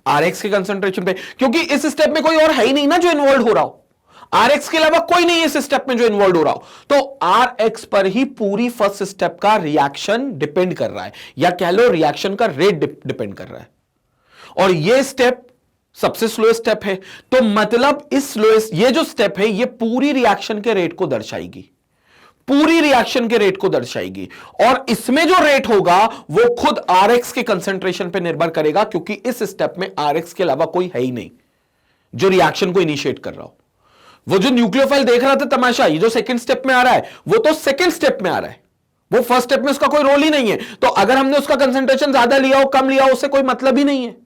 आरएक्स के कंसंट्रेशन पे, क्योंकि इस स्टेप में कोई और है ही नहीं ना जो इन्वॉल्व हो रहा हो, आरएक्स के अलावा कोई नहीं है इस स्टेप में जो इन्वॉल्व हो रहा हो, तो आरएक्स पर ही पूरी फर्स्ट स्टेप का रिएक्शन डिपेंड कर रहा है, या कह लो रिएक्शन का रेट डिपेंड कर रहा है। और ये स्टेप सबसे स्लो स्टेप है, तो मतलब इस स्लोएस्ट ये जो स्टेप है ये पूरी रिएक्शन के रेट को दर्शाएगी, पूरी रिएक्शन के रेट को दर्शाएगी। और इसमें जो रेट होगा वो खुद आरएक्स के कंसंट्रेशन पे निर्भर करेगा, क्योंकि इस स्टेप में आरएक्स के अलावा कोई है ही नहीं जो रिएक्शन को इनिशिएट कर रहा हो। वो जो न्यूक्लियोफाइल देख रहा था तमाशा, ये जो सेकंड स्टेप में आ रहा है वो तो सेकंड स्टेप में आ रहा है, वो फर्स्ट स्टेप में उसका कोई रोल ही नहीं है। तो अगर हमने उसका कंसंट्रेशन ज्यादा लिया हो कम लिया हो उससे कोई मतलब ही नहीं है,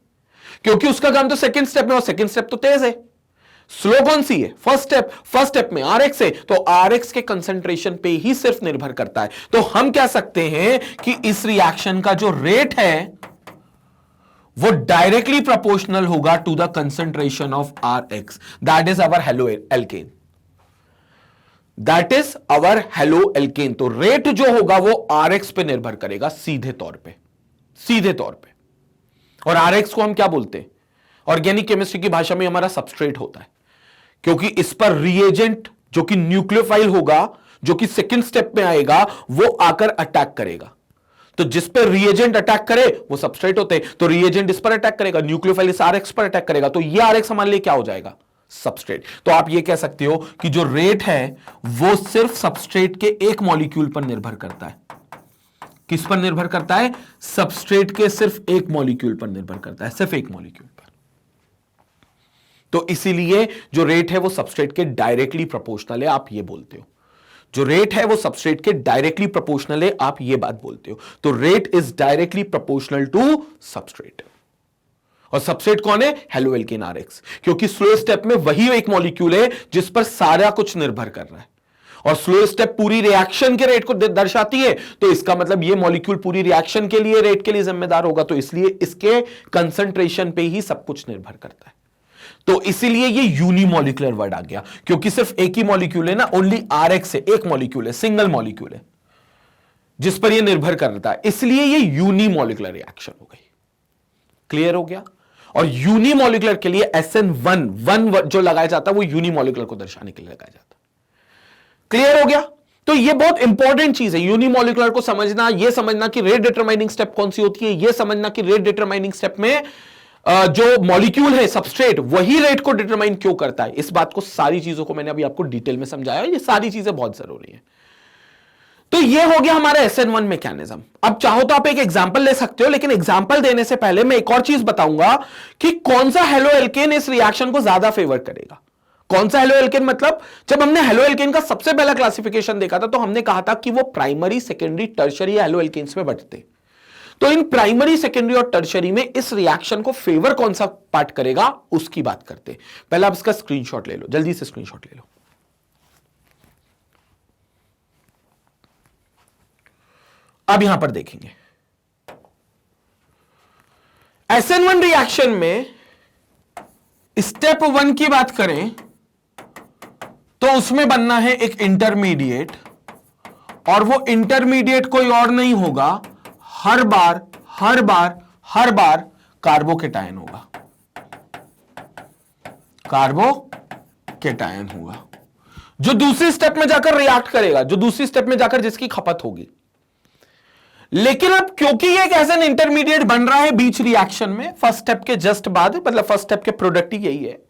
क्योंकि उसका काम तो सेकंड स्टेप में, और सेकंड स्टेप तो तेज है। स्लो कौन सी है? फर्स्ट स्टेप में आरएक्स है, तो आरएक्स के कंसंट्रेशन पे ही सिर्फ निर्भर करता है। तो हम कह सकते हैं कि इस रिएक्शन का जो रेट है वो डायरेक्टली प्रोपोर्शनल होगा to the concentration of RX, that is our haloalkane, that is our haloalkane. तो रेट जो होगा वो आरएक्स पे निर्भर करेगा सीधे तौर पे, सीधे तौर पे। और आरएक्स को हम क्या बोलते हैं? ऑर्गेनिक केमिस्ट्री की भाषा में हमारा सबस्ट्रेट होता है, क्योंकि इस पर रिएजेंट जो कि न्यूक्लियोफाइल होगा, जो कि सेकंड स्टेप में आएगा, वो आकर अटैक करेगा। तो जिस पर रिएजेंट अटैक करे वो सबस्ट्रेट होते हैं, तो रिएजेंट इस पर अटैक करेगा, न्यूक्लियोफाइल इस आरएक्स पर अटैक करेगा, तो ये आरएक्स हमारे लिए क्या हो जाएगा? सबस्ट्रेट। तो आप ये कह सकते हो कि जो रेट है वो सिर्फ सबस्ट्रेट के एक मॉलिक्यूल पर निर्भर करता है। किस पर निर्भर करता है? सबस्ट्रेट के सिर्फ एक मॉलिक्यूल पर निर्भर करता है, सिर्फ एक मॉलिक्यूल पर। तो इसीलिए जो रेट है वो सबस्ट्रेट के डायरेक्टली प्रोपोर्शनल है, आप ये बोलते हो। जो रेट है वो सबस्ट्रेट के डायरेक्टली प्रोपोर्शनल है, आप ये बात बोलते हो। तो rate is directly proportional to substrate. और सबस्ट्रेट कौन है? हेलो एल्केन आरएक्स, क्योंकि स्लो स्टेप में वही एक मॉलिक्यूल है जिस पर सारा कुछ निर्भर कर रहा है। और स्लो स्टेप पूरी रिएक्शन के रेट को दर्शाती है, तो इसका मतलब ये मॉलिक्यूल पूरी रिएक्शन के लिए, रेट के लिए जिम्मेदार होगा। तो इसलिए इसके कंसंट्रेशन पे ही सब कुछ निर्भर करता है। तो इसीलिए ये यूनिमोलिकुलर वर्ड आ गया, क्योंकि सिर्फ एक ही मॉलिक्यूल है ना, ओनली आरएक्स है, एक मॉलिक्यूल है, सिंगल मॉलिक्यूल है जिस पर ये निर्भर करता है, इसलिए ये यूनिमोलिकुलर रिएक्शन हो गई। क्लियर हो गया? और यूनिमोलिकुलर के लिए SN1 जो लगाया जाता है वो यूनिमोलिकुलर को दर्शाने के लिए लगाया जाता है। क्लियर हो गया? तो ये बहुत इंपॉर्टेंट चीज है यूनिमोलिकुलर को समझना, ये समझना कि रेट डिटरमाइनिंग स्टेप कौन सी होती है, ये समझना कि रेट डिटरमाइनिंग स्टेप में जो मॉलिक्यूल है सबस्ट्रेट वही रेट को डिटरमाइन क्यों करता है। इस बात को, सारी चीजों को मैंने अभी आपको डिटेल में समझाया, ये सारी चीजें बहुत जरूरी है। तो ये हो गया हमारा SN1 मैकेनिज्म। अब चाहो तो आप एक एग्जांपल ले सकते हो, लेकिन एग्जांपल देने से पहले मैं एक और चीज बताऊंगा कि कौन सा हेलो एल्केन इस रिएक्शन को ज्यादा फेवर करेगा। कौन सा हेलो एल्केन? मतलब जब हमने हेलो एल्केन का सबसे पहला क्लासिफिकेशन देखा था तो हमने कहा था कि वो primary, secondary, tertiary haloalkanes में बंटते। तो इन प्राइमरी, सेकेंडरी और टर्शरी में इस रिएक्शन को फेवर कौन सा पार्ट करेगा उसकी बात करते। पहले आप इसका स्क्रीनशॉट ले लो, जल्दी से स्क्रीनशॉट ले लो। अब यहां पर देखेंगे SN1 रिएक्शन में स्टेप 1 की बात करें तो उसमें बनना है एक इंटरमीडिएट, और वो इंटरमीडिएट कोई और नहीं होगा, हर बार कार्बोकेटायन होगा, कार्बोकेटायन होगा जो दूसरी स्टेप में जाकर रिएक्ट करेगा, जो दूसरी स्टेप में जाकर जिसकी खपत होगी। लेकिन अब क्योंकि ये एक एन इंटरमीडिएट बन रहा है बीच रिएक्शन में, फर्स्ट स्टेप के जस्ट बाद, मतलब फर्स्ट स्टेप के प्रोडक्ट ही यही है,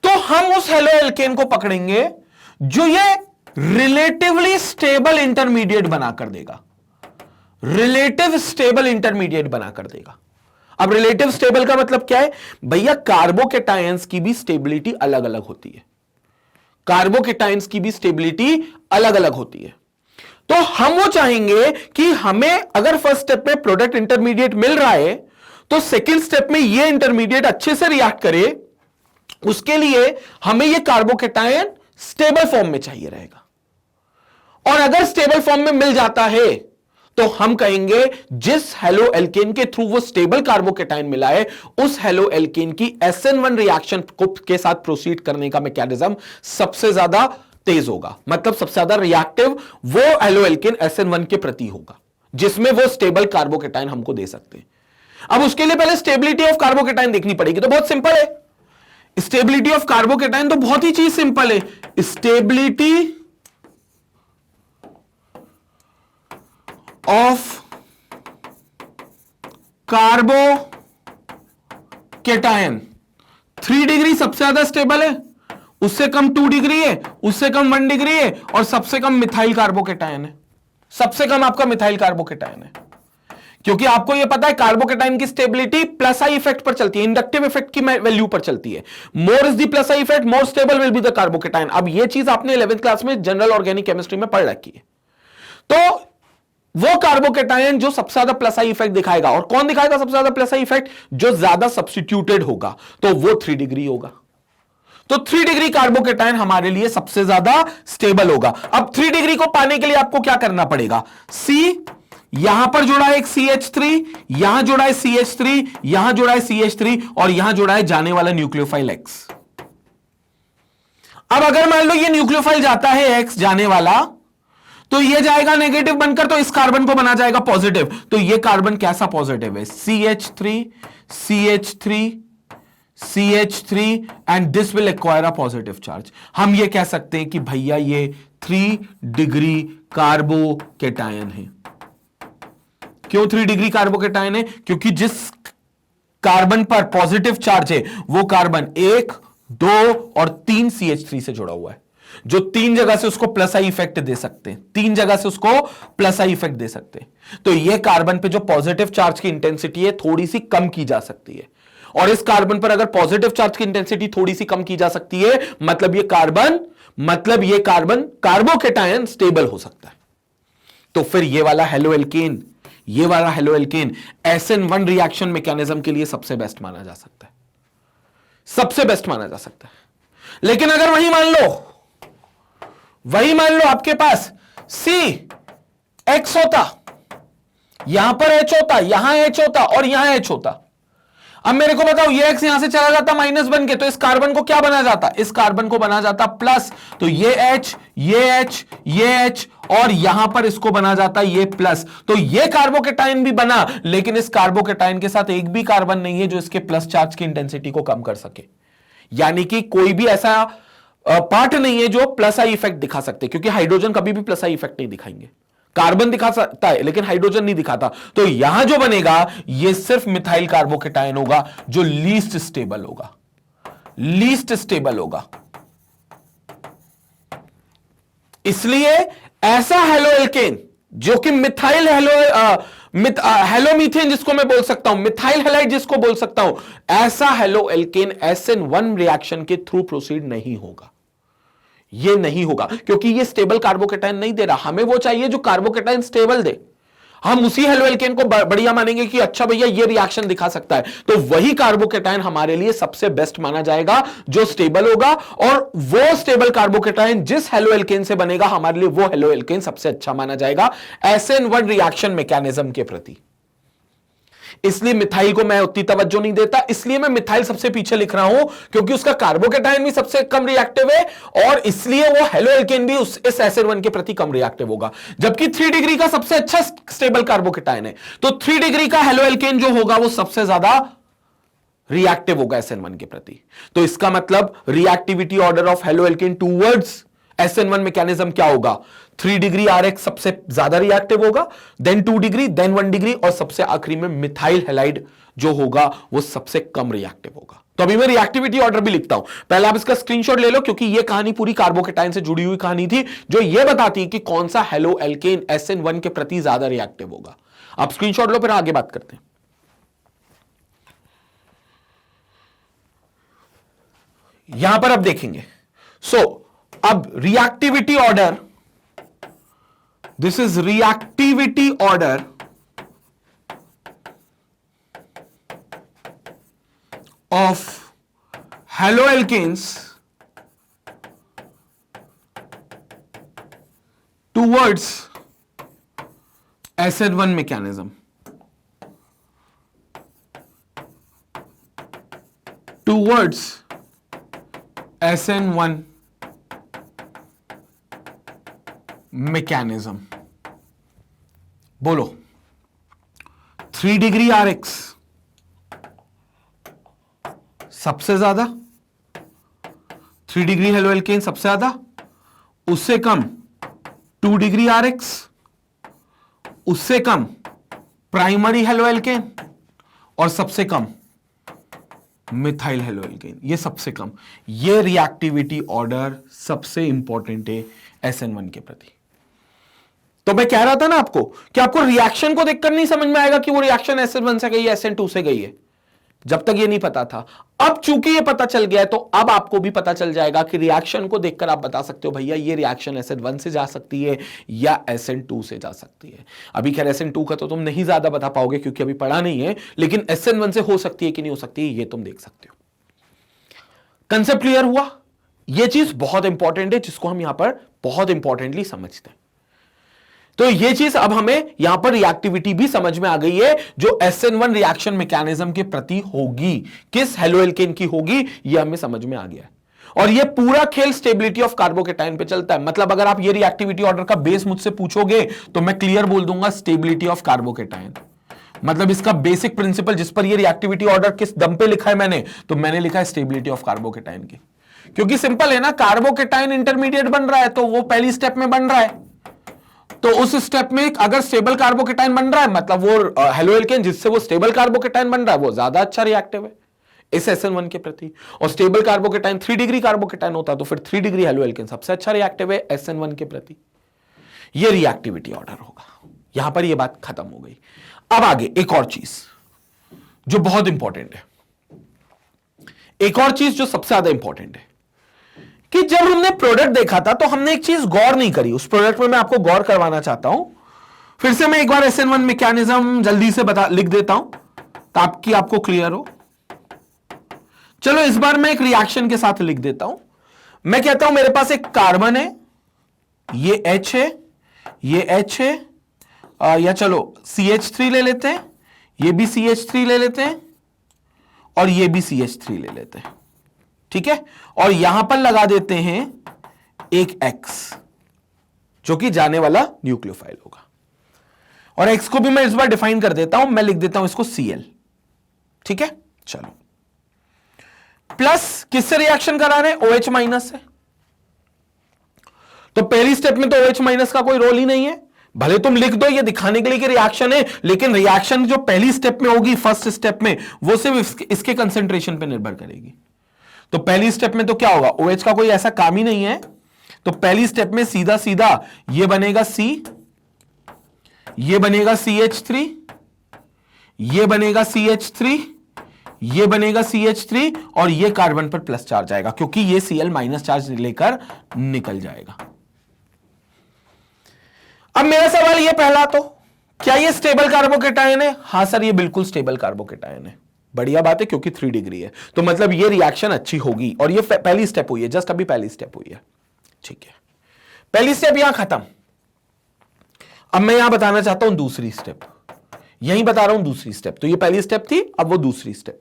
तो हम उस हेलो एल्केन को पकड़ेंगे जो ये रिलेटिवली स्टेबल इंटरमीडिएट बनाकर देगा, रिलेटिव स्टेबल इंटरमीडिएट बनाकर देगा। अब रिलेटिव स्टेबल का मतलब क्या है भैया? कार्बोकेटायंस की भी स्टेबिलिटी अलग अलग होती है, कार्बोकेटायंस की भी स्टेबिलिटी अलग अलग होती है। तो हम वो चाहेंगे कि हमें अगर फर्स्ट स्टेप में प्रोडक्ट इंटरमीडिएट मिल रहा है तो सेकंड स्टेप में ये इंटरमीडिएट अच्छे से रिएक्ट करे, उसके लिए हमें ये कार्बोकेटायन स्टेबल फॉर्म में चाहिए रहेगा। और अगर स्टेबल फॉर्म में मिल जाता है तो हम कहेंगे जिस हेलो एल्केन के थ्रू वो स्टेबल कार्बोकेटाइन मिला है, उस हेलो एल्केन की SN1 रिएक्शन के साथ प्रोसीड करने का मैकेनिज्म सबसे ज्यादा तेज होगा, मतलब सबसे ज्यादा रिएक्टिव वो हेलो एल्केन SN1 के प्रति होगा जिसमें वो स्टेबल कार्बोकेटाइन हमको दे सकते हैं। अब उसके लिए पहले स्टेबिलिटी ऑफ कार्बोकेटाइन देखनी पड़ेगी, तो बहुत सिंपल है। स्टेबिलिटी ऑफ कार्बोकेटाइन तो बहुत ही चीज सिंपल है। स्टेबिलिटी ऑफ कार्बोकेटाइन 3 डिग्री सबसे ज्यादा स्टेबल है, उससे कम 2 डिग्री है, उससे कम 1 डिग्री है, और सबसे कम मिथाइल कार्बोकेटाइन है। सबसे कम आपका मिथाइल कार्बोकेटाइन है, क्योंकि आपको यह पता है कार्बोकेटाइन की स्टेबिलिटी प्लस आई इफेक्ट पर चलती है, इंडक्टिव इफेक्ट की वैल्यू पर चलती है। More is the plus I effect, more stable will be the carbocation. अब यह चीज आपने 11th क्लास में जनरल ऑर्गेनिक केमिस्ट्री में पढ़ रखी है। तो वो कार्बोकेटाइन जो सबसे ज्यादा प्लस आई इफेक्ट दिखाएगा, और कौन दिखाएगा सबसे ज्यादा प्लस आई इफेक्ट? जो ज्यादा सब्स्टिट्यूटेड होगा, तो वो 3 डिग्री होगा। तो 3 डिग्री कार्बोकेटाइन हमारे लिए सबसे ज्यादा स्टेबल होगा। अब 3 डिग्री को पाने के लिए आपको क्या करना पड़ेगा? सी, यहां पर जुड़ा है एक CH3, यहां जुड़ा है CH3, यहां जुड़ा है CH3, और यहां जुड़ा है जाने वाला न्यूक्लियोफाइल X। अब अगर मान लो ये न्यूक्लियोफाइल जाता है X जाने वाला, तो ये जाएगा नेगेटिव बनकर, तो इस कार्बन को बना जाएगा पॉजिटिव। तो ये कार्बन कैसा पॉजिटिव है? CH3 CH3 CH3 and this will acquire a positive charge. हम ये कह सकते हैं कि भैया ये 3 डिग्री कार्बोकेटाइन है। क्यों 3 डिग्री कार्बोकेटाइन है? क्योंकि जिस कार्बन पर पॉजिटिव चार्ज है वो कार्बन 1, 2 और 3 CH3 से जुड़ा हुआ है, जो 3 जगह से उसको प्लस आई इफेक्ट दे सकते हैं, 3 जगह से उसको प्लस आई इफेक्ट दे सकते हैं। तो ये कार्बन पे जो पॉजिटिव चार्ज की इंटेंसिटी है थोड़ी सी कम की जा सकती है, और इस कार्बन पर अगर पॉजिटिव चार्ज की इंटेंसिटी थोड़ी सी कम की जा सकती है, मतलब ये कार्बन कार्बोकेटाइन स्टेबल हो सकता है। तो फिर ये वाला halo alkane SN1 reaction mechanism के लिए सबसे बेस्ट माना जा सकता है, सबसे बेस्ट माना जा सकता है। लेकिन अगर वही मान लो आपके पास CX होता, यहां पर H होता, यहां H होता और यहां H होता। अब मेरे को बताओ, ये X यहां से चला जाता माइनस बन के, तो इस कार्बन को क्या बना जाता? इस कार्बन को बना जाता प्लस। तो ये H, ये H और यहां पर इसको बना जाता ये प्लस। तो ये कार्बोकेटाइन भी बना, लेकिन इस कार्बोकेटाइन के साथ एक भी कार्बन नहीं है जो इसके प्लस चार्ज की इंटेंसिटी को कम कर सके। यानी कि कोई भी ऐसा पार्ट नहीं है जो प्लस आई इफेक्ट दिखा सकते, क्योंकि हाइड्रोजन कभी भी प्लस आई इफेक्ट नहीं दिखाएंगे। कार्बन दिखा सकता है लेकिन हाइड्रोजन नहीं दिखाता। तो यहां जो बनेगा ये सिर्फ मिथाइल कार्बोकेटाइन होगा, जो लीस्ट स्टेबल होगा। इसलिए ऐसा हेलो एल्केन जो कि मिथाइल हेलोमीथेन जिसको मैं बोल सकता हूं, मिथाइल हैलाइड जिसको बोल सकता हूं, ऐसा हेलो एल्केन SN1 रिएक्शन के थ्रू प्रोसीड नहीं होगा। ये नहीं होगा क्योंकि ये स्टेबल कार्बोकेटाइन नहीं दे रहा। हमें वो चाहिए जो कार्बोकेटाइन स्टेबल दे। हम उसी हेलो एल्केन को बढ़िया मानेंगे कि अच्छा भैया ये रिएक्शन दिखा सकता है, तो वही कार्बोकेटाइन हमारे लिए सबसे बेस्ट माना जाएगा जो स्टेबल होगा। और वो स्टेबल कार्बोकेटाइन जिस हेलो एल्केन से बनेगा, हमारे लिए वो हेलो एल्केन सबसे अच्छा माना जाएगा SN1 रिएक्शन मैकेनिज्म के प्रति। इसलिए मिथाइल को मैं उतनी तवज्जो नहीं देता, इसलिए मैं मिथाइल सबसे पीछे लिख रहा हूं, क्योंकि उसका कार्बोकेटाइन भी सबसे कम रिएक्टिव है, और इसलिए वो हेलो एल्केन भी इस SN1 के प्रति कम रिएक्टिव होगा। जबकि 3 डिग्री का सबसे अच्छा स्टेबल कार्बोकेटाइन है, तो 3 डिग्री का हेलो एल्केन जो होगा वो सबसे ज्यादा रिएक्टिव होगा SN1 के प्रति। तो इसका मतलब reactivity order of halo alkane towards SN1 mechanism क्या होगा? 3 डिग्री RX सबसे ज्यादा रिएक्टिव होगा, देन 2 डिग्री, देन 1 डिग्री, और सबसे आखिरी में मिथाइल हैलाइड जो होगा वो सबसे कम रिएक्टिव होगा। तो अभी मैं रिएक्टिविटी ऑर्डर भी लिखता हूं, पहले आप इसका स्क्रीनशॉट ले लो, क्योंकि ये कहानी पूरी कार्बोकेटाइन से जुड़ी हुई कहानी थी जो ये बताती है कि कौन सा हेलो एल्केन SN1 के प्रति ज्यादा रिएक्टिव होगा। आप स्क्रीनशॉट लो, फिर आगे बात करते हैं। यहां पर अब देखेंगे, अब reactivity order, this is reactivity order of haloalkanes towards SN1 mechanism towards SN1 mechanism. बोलो 3 डिग्री RX सबसे ज्यादा, 3 डिग्री हेलो एल्केन सबसे ज्यादा, उससे कम 2 डिग्री RX, उससे कम प्राइमरी हेलो एल्केन, और सबसे कम मिथाइल हेलो एल्केन, ये सबसे कम। ये रिएक्टिविटी ऑर्डर सबसे इंपॉर्टेंट है SN1 के प्रति। तो मैं कह रहा था ना आपको कि आपको रिएक्शन को देखकर नहीं समझ में आएगा कि वो रिएक्शन SN1 से गई है SN2 से गई है, जब तक ये नहीं पता था। अब चूंकि ये पता चल गया है तो अब आपको भी पता चल जाएगा कि रिएक्शन को देखकर आप बता सकते हो भैया ये रिएक्शन SN1 से जा सकती है या SN2 से जा सकती है। अभी खैर SN2 का तो तुम नहीं ज्यादा बता पाओगे क्योंकि अभी पढ़ा नहीं है, लेकिन SN1 से हो सकती है कि नहीं हो सकती है ये तुम देख सकते हो। कंसेप्ट क्लियर हुआ? ये चीज बहुत इंपॉर्टेंट है जिसको हम यहां पर बहुत इंपॉर्टेंटली समझते हैं। तो ये चीज अब हमें यहां पर रिएक्टिविटी भी समझ में आ गई है जो SN1 रिएक्शन मैकेनिज्म के प्रति होगी, किस हेलो एल्केन की होगी, ये हमें समझ में आ गया है। और ये पूरा खेल स्टेबिलिटी ऑफ कार्बोकेटाइन पे चलता है। मतलब अगर आप ये रिएक्टिविटी ऑर्डर का बेस मुझसे पूछोगे तो मैं क्लियर बोल दूंगा स्टेबिलिटी ऑफ कार्बोकेटाइन। मतलब इसका बेसिक प्रिंसिपल जिस पर ये रिएक्टिविटी ऑर्डर किस दम पे लिखा है मैंने, तो मैंने लिखा है स्टेबिलिटी ऑफ कार्बोकेटाइन की। क्योंकि सिंपल है ना, कार्बोकेटाइन इंटरमीडिएट बन रहा है तो वो पहली स्टेप में बन रहा है, तो उस स्टेप में अगर स्टेबल कार्बोकेटाइन बन रहा है मतलब वो हेलो एल्केन जिससे वो स्टेबल कार्बोकेटाइन बन रहा है वो ज्यादा अच्छा रिएक्टिव है इस SN1 के प्रति। और स्टेबल कार्बोकेटाइन 3 डिग्री कार्बोकेटाइन होता है तो फिर 3 डिग्री हेलो एल्केन सबसे अच्छा रिएक्टिव है SN1 के प्रति। ये रिएक्टिविटी ऑर्डर होगा। यहां पर ये बात खत्म हो गई। अब आगे एक और चीज जो बहुत इंपॉर्टेंट है, एक और चीज जो सबसे ज्यादा इंपॉर्टेंट है कि जब हमने प्रोडक्ट देखा था तो हमने एक चीज गौर नहीं करी। उस प्रोडक्ट में मैं आपको गौर करवाना चाहता हूं। फिर से मैं एक बार SN1 मैकेनिज्म जल्दी से लिख देता हूं ताकि आपको क्लियर हो। चलो इस बार मैं एक रिएक्शन के साथ लिख देता हूं। मैं कहता हूं मेरे पास एक कार्बन है, ये H है, ये H है, या चलो CH3 ले लेते हैं, ये भी CH3 ले लेते हैं और ये भी CH3 ले लेते हैं, ठीक है। और यहां पर लगा देते हैं एक X जो कि जाने वाला न्यूक्लियोफाइल होगा। और X को भी मैं इस बार डिफाइन कर देता हूं, मैं लिख देता हूं इसको Cl, ठीक है। चलो प्लस किससे रिएक्शन करा रहे हैं? OH माइनस से। तो पहली स्टेप में तो OH माइनस का कोई रोल ही नहीं है। भले तुम लिख दो ये दिखाने के लिए कि रिएक्शन है, लेकिन रिएक्शन जो पहली स्टेप में होगी फर्स्ट स्टेप में वो सिर्फ इसके कंसेंट्रेशन पे निर्भर करेगी। तो पहली स्टेप में तो क्या होगा, OH का कोई ऐसा काम ही नहीं है। तो पहली स्टेप में सीधा सीधा ये बनेगा C, ये बनेगा CH3, ये बनेगा CH3, ये बनेगा CH3 और ये कार्बन पर प्लस चार्ज आएगा क्योंकि ये Cl माइनस चार्ज लेकर निकल जाएगा। अब मेरा सवाल ये पहला, तो क्या ये स्टेबल कार्बोकेटाइन है? हां सर ये बिल्कुल स्टेबल कार्बोकेटाइन है। बढ़िया बात है क्योंकि 3 डिग्री है तो मतलब ये रिएक्शन अच्छी होगी। और ये पहली स्टेप हुई है, जस्ट अभी पहली स्टेप हुई है, ठीक है। पहली स्टेप यहां खत्म। अब मैं यहां बताना चाहता हूं दूसरी स्टेप, यही बता रहा हूं दूसरी स्टेप। तो ये पहली स्टेप थी, अब वो दूसरी स्टेप।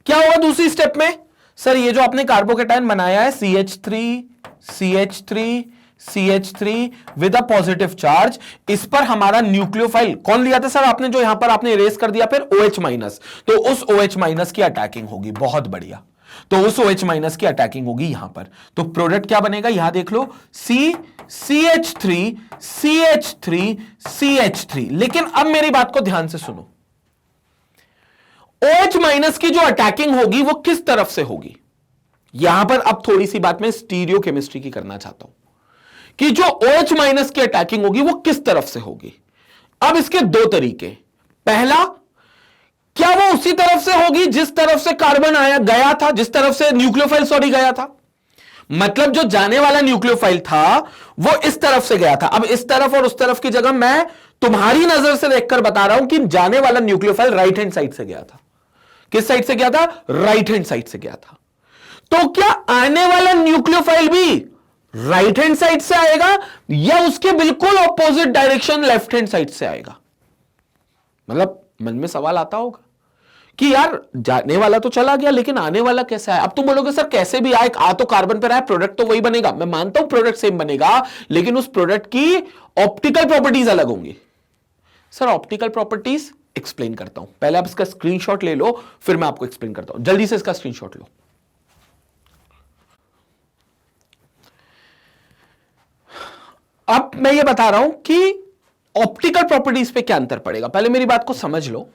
क्या होगा दूसरी स्टेप में? सर ये जो आपने कार्बोकेटाइन बनाया है CH3 CH3 CH3 with a positive charge, इस पर हमारा न्यूक्लियोफाइल कौन लिया था सर आपने, जो यहां पर आपने इरेज कर दिया, फिर OH माइनस। तो उस OH माइनस की अटैकिंग होगी। बहुत बढ़िया। तो उस OH माइनस की अटैकिंग होगी यहां पर। तो प्रोडक्ट क्या बनेगा यहां देख लो, CH3 CH3 CH3। लेकिन अब मेरी बात को ध्यान से सुनो, OH माइनस की जो अटैकिंग होगी वो किस तरफ से होगी? यहां पर अब थोड़ी सी बात मैं स्टीरियो केमिस्ट्री की करना चाहता हूं कि जो OH माइनस की अटैकिंग होगी वो किस तरफ से होगी। अब इसके दो तरीके। पहला, क्या वो उसी तरफ से होगी जिस तरफ से कार्बन आया गया था, जिस तरफ से न्यूक्लियोफाइल सॉरी गया था। मतलब जो जाने वाला न्यूक्लियोफाइल था वो इस तरफ से गया था। अब इस तरफ और उस तरफ की जगह मैं तुम्हारी नजर से देखकर बता रहा हूं कि जाने वाला न्यूक्लियोफाइल राइट हैंड साइड से गया था। किस साइड से गया था? राइट हैंड साइड से गया था। तो क्या आने वाला न्यूक्लियोफाइल भी राइट हैंड साइड से आएगा या उसके बिल्कुल opposite direction left hand side से आएगा? मतलब मन में सवाल आता होगा कि यार जाने वाला तो चला गया लेकिन आने वाला कैसे आया? अब तुम बोलोगे सर कैसे भी आए, आ तो कार्बन पर आए, प्रोडक्ट तो वही बनेगा। मैं मानता हूं प्रोडक्ट सेम बनेगा, लेकिन उस प्रोडक्ट की ऑप्टिकल प्रॉपर्टीज अलग होंगी। सर ऑप्टिकल प्रॉपर्टीज एक्सप्लेन करता हूं, पहले आप इसका स्क्रीनशॉट ले लो, फिर मैं आपको एक्सप्लेन करता हूं। जल्दी से इसका स्क्रीनशॉट लो। अब मैं ये बता रहा हूं कि ऑप्टिकल प्रॉपर्टीज पे क्या अंतर पड़ेगा। पहले मेरी बात को समझ लो।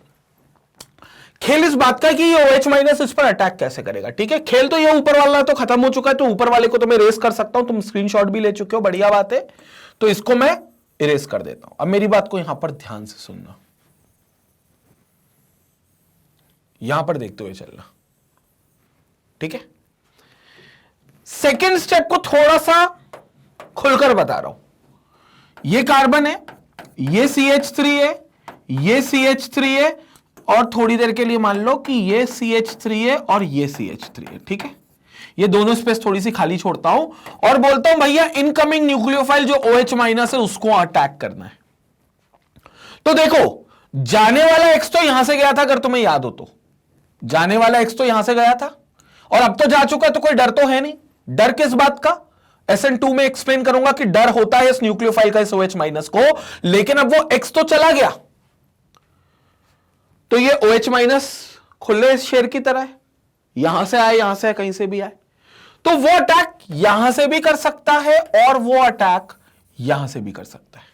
खेल इस बात का कि ये OH माइनस इस पर अटैक कैसे करेगा, ठीक है। खेल तो ये ऊपर वाला तो खत्म हो चुका है, तो ऊपर वाले को तो मैं इरेज कर सकता हूं, तुम स्क्रीनशॉट भी ले चुके हो, बढ़िया बात है। तो इसको मैं इरेज कर देता हूं। अब मेरी बात को यहां पर ध्यान से सुनना, यहां पर देखते हुए चलना, ठीक है। सेकेंड स्टेप को थोड़ा सा खुलकर बता रहा हूं। ये कार्बन है, ये CH3 है, ये CH3 है, और थोड़ी देर के लिए मान लो कि ये CH3 है और ये CH3 है, ठीक है। ये दोनों स्पेस थोड़ी सी खाली छोड़ता हूं और बोलता हूं भैया इनकमिंग न्यूक्लियोफाइल जो OH माइनस है उसको अटैक करना है। तो देखो जाने वाला X तो यहां से गया था, अगर तुम्हें याद हो तो जाने वाला X तो यहां से गया था और अब तो जा चुका है, तो कोई डर तो है नहीं। डर किस बात का? SN2 में एक्सप्लेन करूंगा कि डर होता है इस न्यूक्लियोफाइल का, इस OH माइनस को, लेकिन अब वो X तो चला गया, तो ये OH माइनस खुले शेर की तरह है, यहां से आए, यहां से आए, कहीं से भी आए, तो वो अटैक यहां से भी कर सकता है और वो अटैक यहां से भी कर सकता है।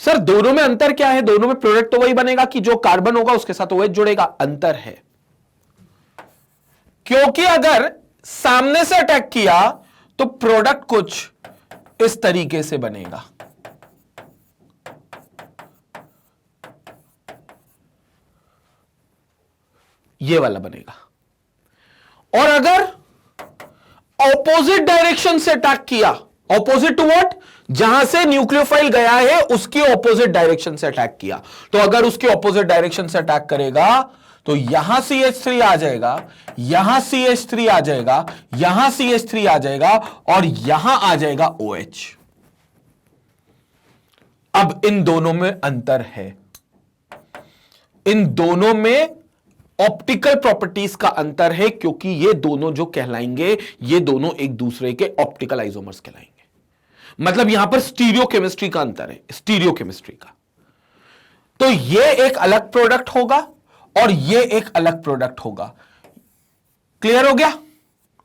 सर दोनों में अंतर क्या है? दोनों में प्रोडक्ट तो वही बनेगा कि जो कार्बन होगा उसके साथ OH जुड़ेगा। अंतर है क्योंकि अगर सामने से अटैक किया तो प्रोडक्ट कुछ इस तरीके से बनेगा, ये वाला बनेगा। और अगर ऑपोजिट डायरेक्शन से अटैक किया, ऑपोजिट टू व्हाट, जहां से न्यूक्लियोफाइल गया है उसकी ऑपोजिट डायरेक्शन से अटैक किया, तो अगर उसकी ऑपोजिट डायरेक्शन से अटैक करेगा तो यहां CH3 आ जाएगा, यहां CH3 आ जाएगा, यहां CH3 आ जाएगा और यहां आ जाएगा OH। अब इन दोनों में अंतर है, इन दोनों में ऑप्टिकल प्रॉपर्टीज का अंतर है, क्योंकि ये दोनों जो कहलाएंगे, ये दोनों एक दूसरे के ऑप्टिकल आइसोमर्स कहलाएंगे। मतलब यहां पर स्टीरियो केमिस्ट्री का अंतर है, स्टीरियो केमिस्ट्री का। तो ये एक अलग प्रोडक्ट होगा और ये एक अलग प्रोडक्ट होगा। क्लियर हो गया?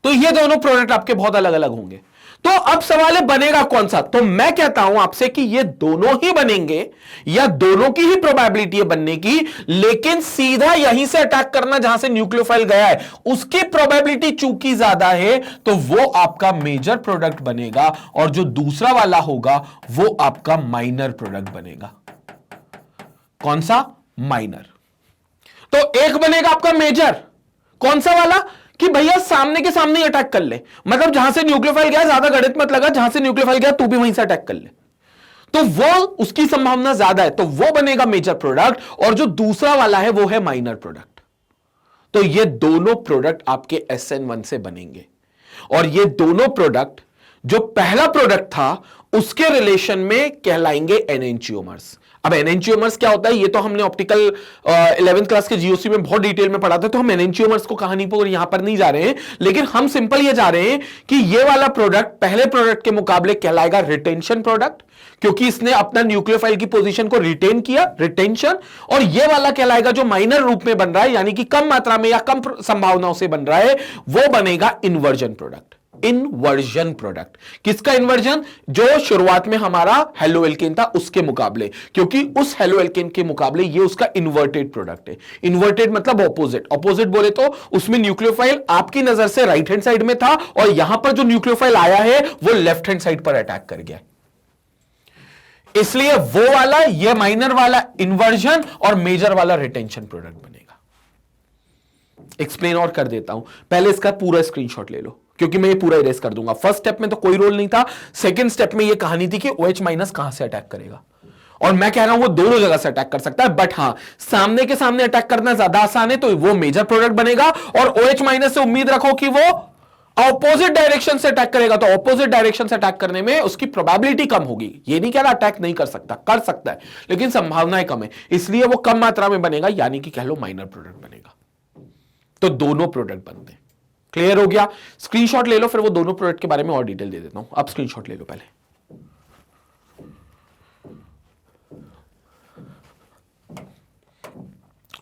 तो ये दोनों प्रोडक्ट आपके बहुत अलग अलग होंगे। तो अब सवाल है बनेगा कौन सा? तो मैं कहता हूं आपसे कि ये दोनों ही बनेंगे या दोनों की ही प्रोबेबिलिटी है बनने की, लेकिन सीधा यहीं से अटैक करना जहां से न्यूक्लियोफाइल गया है उसकी प्रोबेबिलिटी चूंकि ज्यादा है, तो वो आपका मेजर प्रोडक्ट बनेगा और जो दूसरा वाला होगा वो आपका माइनर प्रोडक्ट बनेगा। कौन सा? माइनर। तो एक बनेगा आपका मेजर, कौन सा वाला? कि भैया सामने के सामने ही अटैक कर ले, मतलब जहां से न्यूक्लियोफाइल गया, ज्यादा गणित मत लगा, जहां से न्यूक्लियोफाइल गया तू भी वहीं से अटैक कर ले, तो वो उसकी संभावना ज्यादा है, तो वो बनेगा मेजर प्रोडक्ट। और जो दूसरा वाला है वो है माइनर प्रोडक्ट। तो ये दोनों प्रोडक्ट आपके SN1 से बनेंगे और ये दोनों प्रोडक्ट जो पहला प्रोडक्ट था उसके रिलेशन में कहलाएंगे एनेंचियोमर्स। अब एनेंचियोमर्स क्या होता है ये तो हमने ऑप्टिकल 11th क्लास के जीओसी में बहुत डिटेल में पढ़ा था, तो हम एनेंचियोमर्स को कहानी पर यहां पर नहीं जा रहे हैं, लेकिन हम सिंपल ये जा रहे हैं कि ये वाला प्रोडक्ट पहले प्रोडक्ट के मुकाबले कहलाएगा रिटेंशन प्रोडक्ट, क्योंकि इसने अपना न्यूक्लियोफाइल की पोजीशन को रिटेन किया, रिटेंशन। और ये वाला कहलाएगा जो माइनर रूप में बन रहा है, यानी कि कम मात्रा में या कम संभावनाओं से बन रहा है, वो बनेगा इन्वर्जन प्रोडक्ट। इन्वर्जन प्रोडक्ट किसका इन्वर्जन? जो शुरुआत में हमारा हेलोएल्केन था उसके मुकाबले, क्योंकि उस हेलोएल्केन के मुकाबले ये उसका इन्वर्टेड प्रोडक्ट है। इन्वर्टेड मतलब ऑपोजिट, ऑपोजिट बोले तो उसमें न्यूक्लियोफाइल आपकी नजर से राइट हैंड साइड में था और यहां पर जो न्यूक्लियोफाइल आया है वो लेफ्ट हैंड साइड पर अटैक कर गया, इसलिए वो वाला, ये माइनर वाला इन्वर्जन और मेजर वाला रिटेंशन प्रोडक्ट बनेगा। एक्सप्लेन और कर देता हूं, पहले इसका पूरा स्क्रीनशॉट ले लो क्योंकि मैं ये पूरा इरेज कर दूंगा। फर्स्ट स्टेप में तो कोई रोल नहीं था, सेकंड स्टेप में ये कहानी थी कि OH माइनस कहां से अटैक करेगा, और मैं कह रहा हूं वो दोनों जगह से अटैक कर सकता है, बट हां सामने के सामने अटैक करना ज्यादा आसान है, तो वो मेजर प्रोडक्ट बनेगा। और OH माइनस से उम्मीद रखो कि वो ऑपोजिट डायरेक्शन से अटैक करेगा तो ऑपोजिट डायरेक्शन से अटैक करने में उसकी प्रोबेबिलिटी कम होगी। ये नहीं कह रहा अटैक नहीं कर सकता, कर सकता है, लेकिन संभावनाएं कम है, इसलिए वो कम मात्रा में बनेगा, यानी कि कह लो माइनर प्रोडक्ट बनेगा। तो दोनों प्रोडक्ट बनते हैं। क्लियर हो गया? स्क्रीनशॉट ले लो, फिर वो दोनों प्रोडक्ट के बारे में और डिटेल दे देता हूं। अब स्क्रीनशॉट ले लो पहले।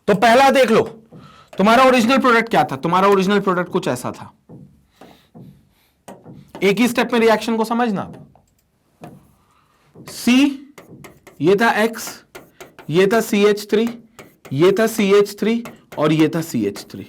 तो पहला देख लो, तुम्हारा ओरिजिनल प्रोडक्ट क्या था? तुम्हारा ओरिजिनल प्रोडक्ट कुछ ऐसा था। एक ही स्टेप में रिएक्शन को समझना। C ये था X, ये था CH3, ये था CH3 और ये था CH3,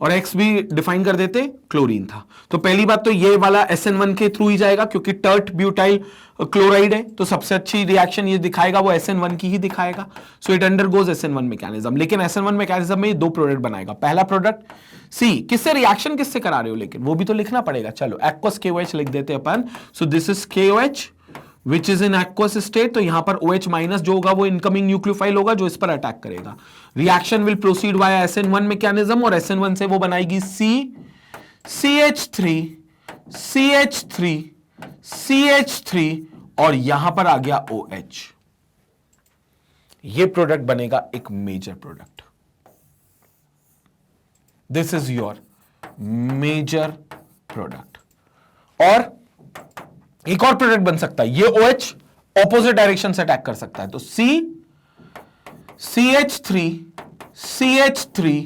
और X भी डिफाइन कर देते, क्लोरीन था। तो पहली बात तो ये वाला SN1 के थ्रू ही जाएगा, क्योंकि टर्ट ब्यूटाइल क्लोराइड है, तो सबसे अच्छी रिएक्शन ये दिखाएगा वो SN1 की ही दिखाएगा। So it undergoes SN1 mechanism. लेकिन SN1 मैकेनिज्म में ये दो प्रोडक्ट बनाएगा। पहला प्रोडक्ट C, किससे रिएक्शन किससे करा रहे हो, लेकिन वो भी तो लिखना पड़ेगा। चलो एक्वस KOH लिख देते अपन। So this is KOH which is in aqueous state. तो यहां पर OH माइनस जो होगा वो इनकमिंग न्यूक्लियोफाइल होगा जो इस पर अटैक करेगा। Reaction will proceed via SN1 mechanism, और SN1 से वो बनाएगी CH3 CH3 CH3 और यहां पर आ गया OH। ये प्रोडक्ट बनेगा एक major product. This is your major product. और एक और प्रोडक्ट बन सकता है, ये OH ऑपोजिट डायरेक्शन से अटैक कर सकता है। तो CH3 CH3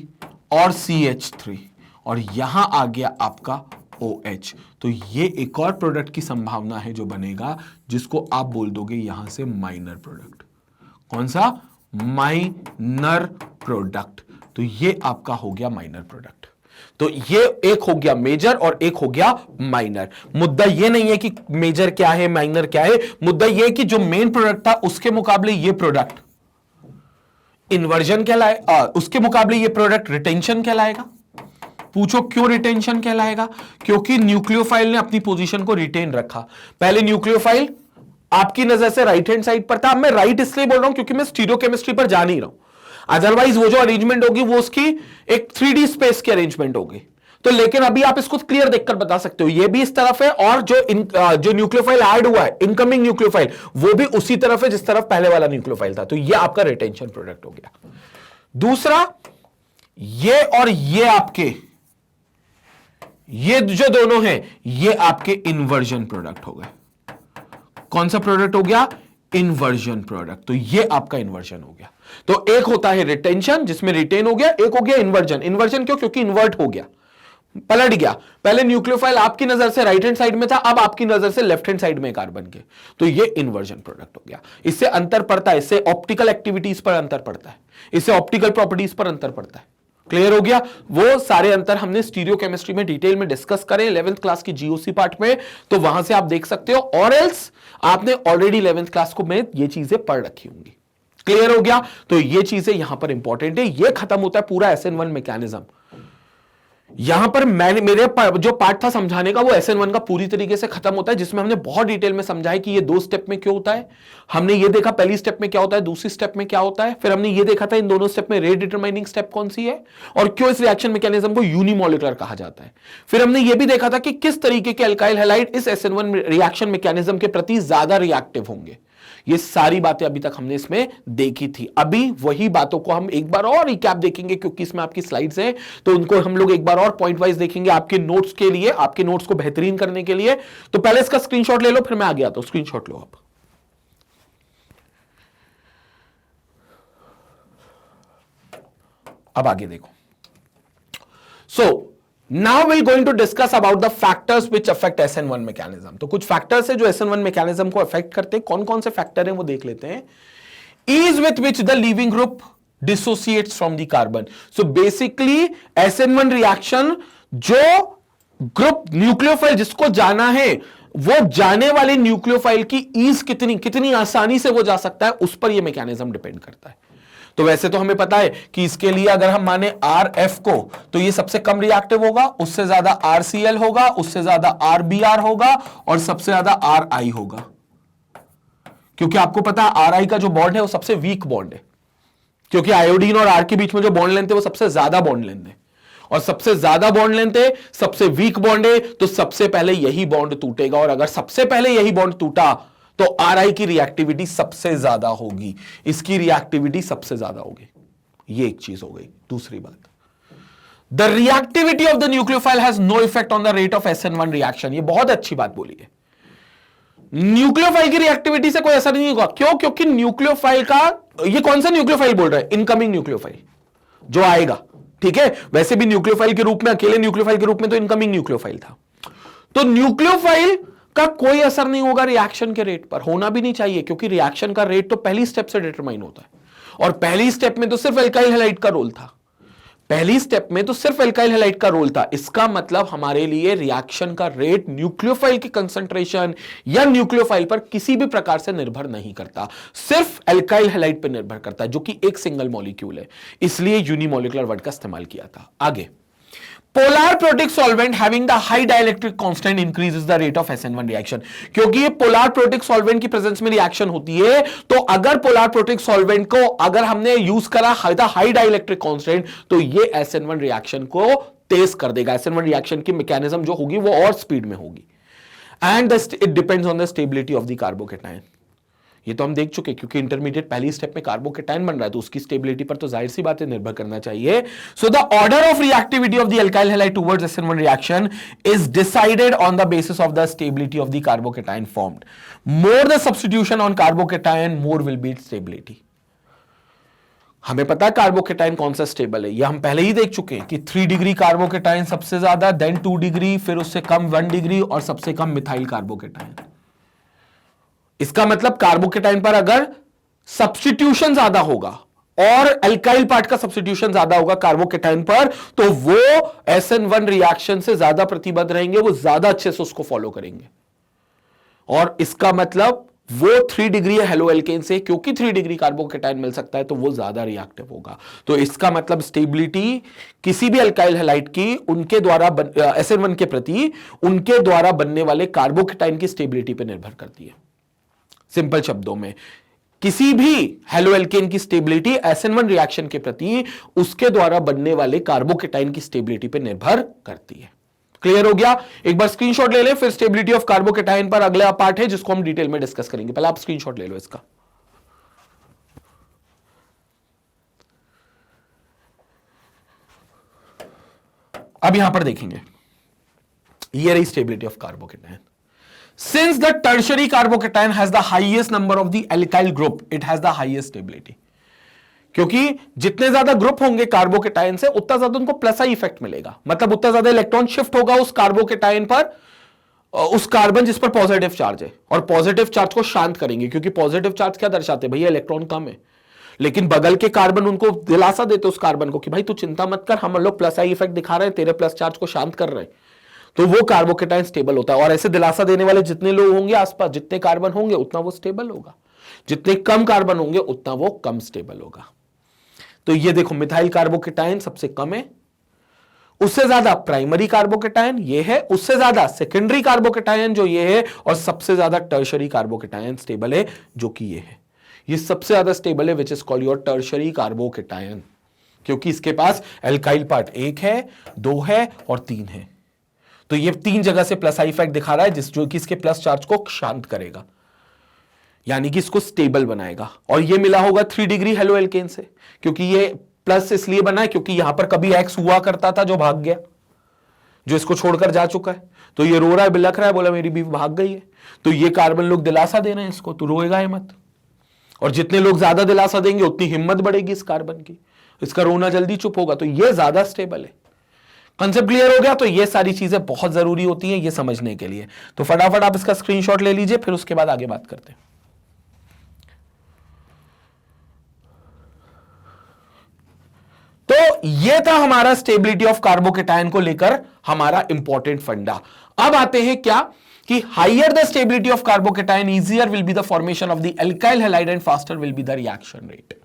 और CH3, और यहां आ गया आपका OH। तो ये एक और प्रोडक्ट की संभावना है जो बनेगा, जिसको आप बोल दोगे यहां से माइनर प्रोडक्ट। कौन सा? Minor product. तो ये आपका हो गया माइनर प्रोडक्ट। तो ये एक हो गया मेजर और एक हो गया माइनर। मुद्दा ये नहीं है कि मेजर क्या है माइनर क्या है, मुद्दा ये है कि जो मेन प्रोडक्ट था उसके मुकाबले ये प्रोडक्ट इन्वर्जन कहलाए, उसके मुकाबले ये प्रोडक्ट रिटेंशन कहलाएगा। पूछो क्यों रिटेंशन कहलाएगा? क्योंकि न्यूक्लियोफाइल ने अपनी पोजीशन को रिटेन रखा। पहले न्यूक्लियोफाइल आपकी नजर से राइट हैंड साइड पर था। अब मैं राइट इसलिए बोल रहा हूं क्योंकि मैं स्टीरियोकेमिस्ट्री पर जा नहीं रहा हूं, अदरवाइज वो जो अरेंजमेंट होगी वो उसकी एक 3D स्पेस की अरेंजमेंट होगी। तो लेकिन अभी आप इसको क्लियर देखकर बता सकते हो, ये भी इस तरफ है, और जो न्यूक्लियोफाइल ऐड हुआ है इनकमिंग न्यूक्लियोफाइल वो भी उसी तरफ है जिस तरफ पहले वाला न्यूक्लियोफाइल था। तो ये आपका रिटेंशन प्रोडक्ट हो गया। दूसरा, ये और ये आपके, ये जो दोनों हैं ये आपके इन्वर्जन प्रोडक्ट हो गए। कौन सा प्रोडक्ट हो गया? Inversion product. तो ये आपका इन्वर्जन हो गया। तो एक होता है रिटेंशन जिसमें रिटेन हो गया, एक हो गया इन्वर्जन। इन्वर्जन क्यों? क्योंकि इन्वर्ट हो गया, पलट गया। पहले न्यूक्लियोफाइल आपकी नजर से राइट हैंड साइड में था, अब आपकी नजर से लेफ्ट हैंड साइड में कार्बन के। तो ये इन्वर्जन प्रोडक्ट हो गया। इससे अंतर पड़ता है, इससे ऑप्टिकल एक्टिविटीज पर अंतर पड़ता है, इससे ऑप्टिकल प्रॉपर्टीज पर अंतर पड़ता है। क्लियर हो गया? वो सारे अंतर हमने स्टीरियोकेमिस्ट्री में डिटेल में डिस्कस करें 11th क्लास की जीओसी पार्ट में, तो वहां से आप देख सकते हो, और एल्स आपने ऑलरेडी 11th क्लास को में ये चीजें पढ़ रखी होंगी। क्लियर हो गया? तो ये चीजें यहां पर इंपॉर्टेंट है। ये खत्म होता है पूरा SN1 मैकेनिज्म। यहां पर मेरे जो पार्ट था समझाने का वो SN1 का पूरी तरीके से खत्म होता है, जिसमें हमने बहुत डिटेल में समझा है कि ये 2 स्टेप में क्यों होता है। हमने ये देखा पहली स्टेप में क्या होता है, दूसरी स्टेप में क्या होता है, फिर हमने ये देखा था इन दोनों स्टेप में रेट डिटरमाइनिंग स्टेप कौन सी है और क्यों इस रिएक्शन मैकेनिज्म को यूनिमोलिकुलर कहा जाता है। फिर हमने ये भी देखा था कि किस तरीके के अल्काइल हैलाइड इस SN1 रिएक्शन मैकेनिज्म के प्रति ज्यादा रिएक्टिव होंगे। ये सारी बातें अभी तक हमने इसमें देखी थी। अभी वही बातों को हम एक बार और रिकैप देखेंगे, क्योंकि इसमें आपकी स्लाइड्स हैं, तो उनको हम लोग एक बार और पॉइंट वाइज देखेंगे आपके नोट्स के लिए, आपके नोट्स को बेहतरीन करने के लिए। तो पहले इसका स्क्रीनशॉट ले लो, फिर मैं आगे आता हूं। स्क्रीनशॉट लो आप। अब आगे देखो। Now we're going to discuss about the factors which affect SN1 mechanism. तो कुछ फैक्टर्स है जो SN1 मैकेनिज्म को अफेक्ट करते हैं। कौन कौन से फैक्टर हैं वो देख लेते हैं। Ease with which the leaving group dissociates from the carbon. So basically SN1 reaction जो ग्रुप न्यूक्लियोफाइल जिसको जाना है, वो जाने वाले न्यूक्लियोफाइल की ईज कितनी आसानी से वो जा सकता है, उस पर ये मैकेनिज्म डिपेंड करता है। तो वैसे तो हमें पता है कि इसके लिए अगर हम माने RF को, तो ये सबसे कम रिएक्टिव होगा, उससे ज्यादा RCl होगा, उससे ज्यादा RBr होगा, और सबसे ज्यादा RI होगा। क्योंकि आपको पता है RI का जो बॉन्ड है वो सबसे वीक बॉन्ड है, क्योंकि आयोडीन और R के बीच में जो बॉन्ड लेंथ है वो सबसे ज्यादा बॉन्ड लेंथ है। और सबसे ज्यादा बॉन्ड लेंथ है, सबसे वीक बॉन्ड है, तो सबसे पहले यही बॉन्ड टूटेगा। और अगर सबसे पहले यही बॉन्ड टूटा तो आरआई की रिएक्टिविटी सबसे ज्यादा होगी, इसकी रिएक्टिविटी सबसे ज्यादा होगी। ये एक चीज हो गई। दूसरी बात, the reactivity of the nucleophile has no effect on the rate of SN1 reaction. ये बहुत अच्छी बात बोली है। न्यूक्लियोफाइल की रिएक्टिविटी से कोई असर नहीं होगा। क्यों? क्योंकि न्यूक्लियोफाइल का, ये कौन सा न्यूक्लियोफाइल बोल रहा है? इनकमिंग न्यूक्लियोफाइल जो आएगा, ठीक है। वैसे भी न्यूक्लियोफाइल के रूप में, अकेले न्यूक्लियोफाइल के रूप में तो इनकमिंग न्यूक्लियोफाइल था। तो न्यूक्लियोफाइल का कोई असर नहीं होगा रिएक्शन के रेट पर, होना भी नहीं चाहिए, क्योंकि रिएक्शन का रेट तो पहली स्टेप से डिटरमाइन होता है। और पहली स्टेप में तो सिर्फ एल्काइल हैलाइड का रोल था, पहली स्टेप में तो सिर्फ एल्काइल हैलाइड का रोल था। इसका मतलब हमारे लिए रिएक्शन का रेट न्यूक्लियोफाइल की कंसंट्रेशन या न्यूक्लियोफाइल पर किसी भी प्रकार से निर्भर नहीं करता, सिर्फ एल्काइल हैलाइड पर निर्भर करता है, जो कि एक सिंगल मॉलिक्यूल है। इसलिए यूनिमोलिकुलर वर्ड का इस्तेमाल किया था। आगे, polar protic solvent having the high dielectric constant increases the rate of SN1 reaction. क्योंकि ये पोलर प्रोटिक सॉल्वेंट की प्रेजेंस में रिएक्शन होती है, तो अगर पोलर प्रोटिक सॉल्वेंट को अगर हमने यूज करा हाई डाइलेक्ट्रिक कांस्टेंट, तो ये SN1 रिएक्शन को तेज कर देगा। SN1 रिएक्शन की मैकेनिज्म जो होगी वो और स्पीड में होगी। And it depends on the stability of the carbocation. ये तो हम देख चुके, क्योंकि इंटरमीडिएट पहली स्टेप में कार्बोकेटायन बन रहा है, तो उसकी स्टेबिलिटी पर तो जाहिर सी बात है निर्भर करना चाहिए। So the order of reactivity of the alkyl halide towards SN1 reaction is decided on the basis of the stability of the carbocation formed. More the substitution on carbocation, more will be stability. हमें पता है carbocation कौन सा stable है, ये हम पहले ही देख चुके हैं कि 3 डिग्री कार्बोकेटायन सबसे ज्यादा, देन 2 डिग्री, फिर उससे कम 1 डिग्री और सबसे कम मिथाइल कार्बोकेटायन। इसका मतलब कार्बोकेटायन पर अगर सब्स्टिट्यूशन ज्यादा होगा और अल्काइल पार्ट का सब्स्टिट्यूशन ज्यादा होगा कार्बोकेटायन पर, तो वो SN1 रिएक्शन से ज्यादा प्रतिबद्ध रहेंगे, वो ज्यादा अच्छे से उसको फॉलो करेंगे। और इसका मतलब वो 3 डिग्री हेलो एल्केन से, क्योंकि 3 डिग्री कार्बोकेटायन मिल सकता है, तो वो ज्यादा रिएक्टिव होगा। तो इसका मतलब स्टेबिलिटी किसी भी अल्काइल हैलाइड की उनके द्वारा SN1 के प्रति उनके द्वारा बनने वाले कार्बोकेटायन की स्टेबिलिटी पर निर्भर करती है। सिंपल शब्दों में, किसी भी हेलो एल्केन की स्टेबिलिटी SN1 रिएक्शन के प्रति उसके द्वारा बनने वाले कार्बोकेटायन की स्टेबिलिटी पर निर्भर करती है। क्लियर हो गया? एक बार स्क्रीनशॉट ले ले, फिर स्टेबिलिटी ऑफ कार्बोकेटायन पर अगला पार्ट है जिसको हम डिटेल में डिस्कस करेंगे। पहले आप स्क्रीनशॉट ले लो इसका। अब यहां पर देखेंगे, ये रही stability of carbocation. Since the tertiary carbocation has the highest number of the alkyl group, it has the highest stability. क्योंकि जितने ज्यादा ग्रुप होंगे कार्बोकेटायन से, उतना ज्यादा उनको प्लस आई इफेक्ट मिलेगा। मतलब उतना ज्यादा इलेक्ट्रॉन शिफ्ट होगा उस कार्बोकेटायन पर, उस कार्बन जिस पर पॉजिटिव चार्ज है, और पॉजिटिव चार्ज को शांत करेंगे। क्योंकि पॉजिटिव चार्ज क्या दर्शाते हैं? भैया इलेक्ट्रॉन कम है, लेकिन बगल के कार्बन उनको दिलासा देते उस कार्बन को कि भाई तू चिंता मत कर, हम लोग प्लस आई इफेक्ट दिखा रहे हैं, तेरे प्लस चार्ज को शांत कर रहे हैं। तो वो कार्बोकेटायन स्टेबल होता है। और ऐसे दिलासा देने वाले जितने लोग होंगे आसपास, जितने कार्बन होंगे उतना वो स्टेबल होगा, जितने कम कार्बन होंगे उतना वो कम स्टेबल होगा। तो ये देखो, मिथाइल कार्बोकेटायन सबसे कम है, उससे ज्यादा प्राइमरी कार्बोकेटायन ये है, उससे ज्यादा सेकेंडरी कार्बोकेटायन जो ये है, और सबसे ज्यादा टर्शरी कार्बोकेटायन स्टेबल है जो कि ये है। ये सबसे ज्यादा स्टेबल है, which is called your tertiary carbocation, क्योंकि इसके पास एल्काइल पार्ट 1 है, 2 है और 3 है। तो ये 3 जगह से प्लस आई इफेक्ट दिखा रहा है, जो कि इसके प्लस चार्ज को शांत करेगा, यानी कि इसको स्टेबल बनाएगा। और ये मिला होगा 3 डिग्री हेलो एल्केन से, क्योंकि ये प्लस इसलिए बना है क्योंकि यहां पर कभी एक्स हुआ करता था जो भाग गया, जो इसको छोड़कर जा चुका है। तो ये रो रहा है, बिलख रहा है, बोला मेरी बीवी भाग गई है। तो ये कार्बन लोग दिलासा दे रहे हैं इसको, तो रोएगा ही मत। और जितने लोग ज्यादा दिलासा देंगे उतनी हिम्मत बढ़ेगी इस कार्बन की, इसका रोना जल्दी चुप होगा। तो ये ज्यादा स्टेबल है। कंसेप्ट क्लियर हो गया? तो ये सारी चीजें बहुत जरूरी होती हैं ये समझने के लिए। तो फटाफट आप इसका स्क्रीनशॉट ले लीजिए, फिर उसके बाद आगे बात करते हैं। तो ये था हमारा स्टेबिलिटी ऑफ कार्बोकेटायन को लेकर हमारा इंपॉर्टेंट फंडा। अब आते हैं क्या कि higher the stability of carbocation, easier will be the formation of the alkyl halide and faster will be the reaction rate.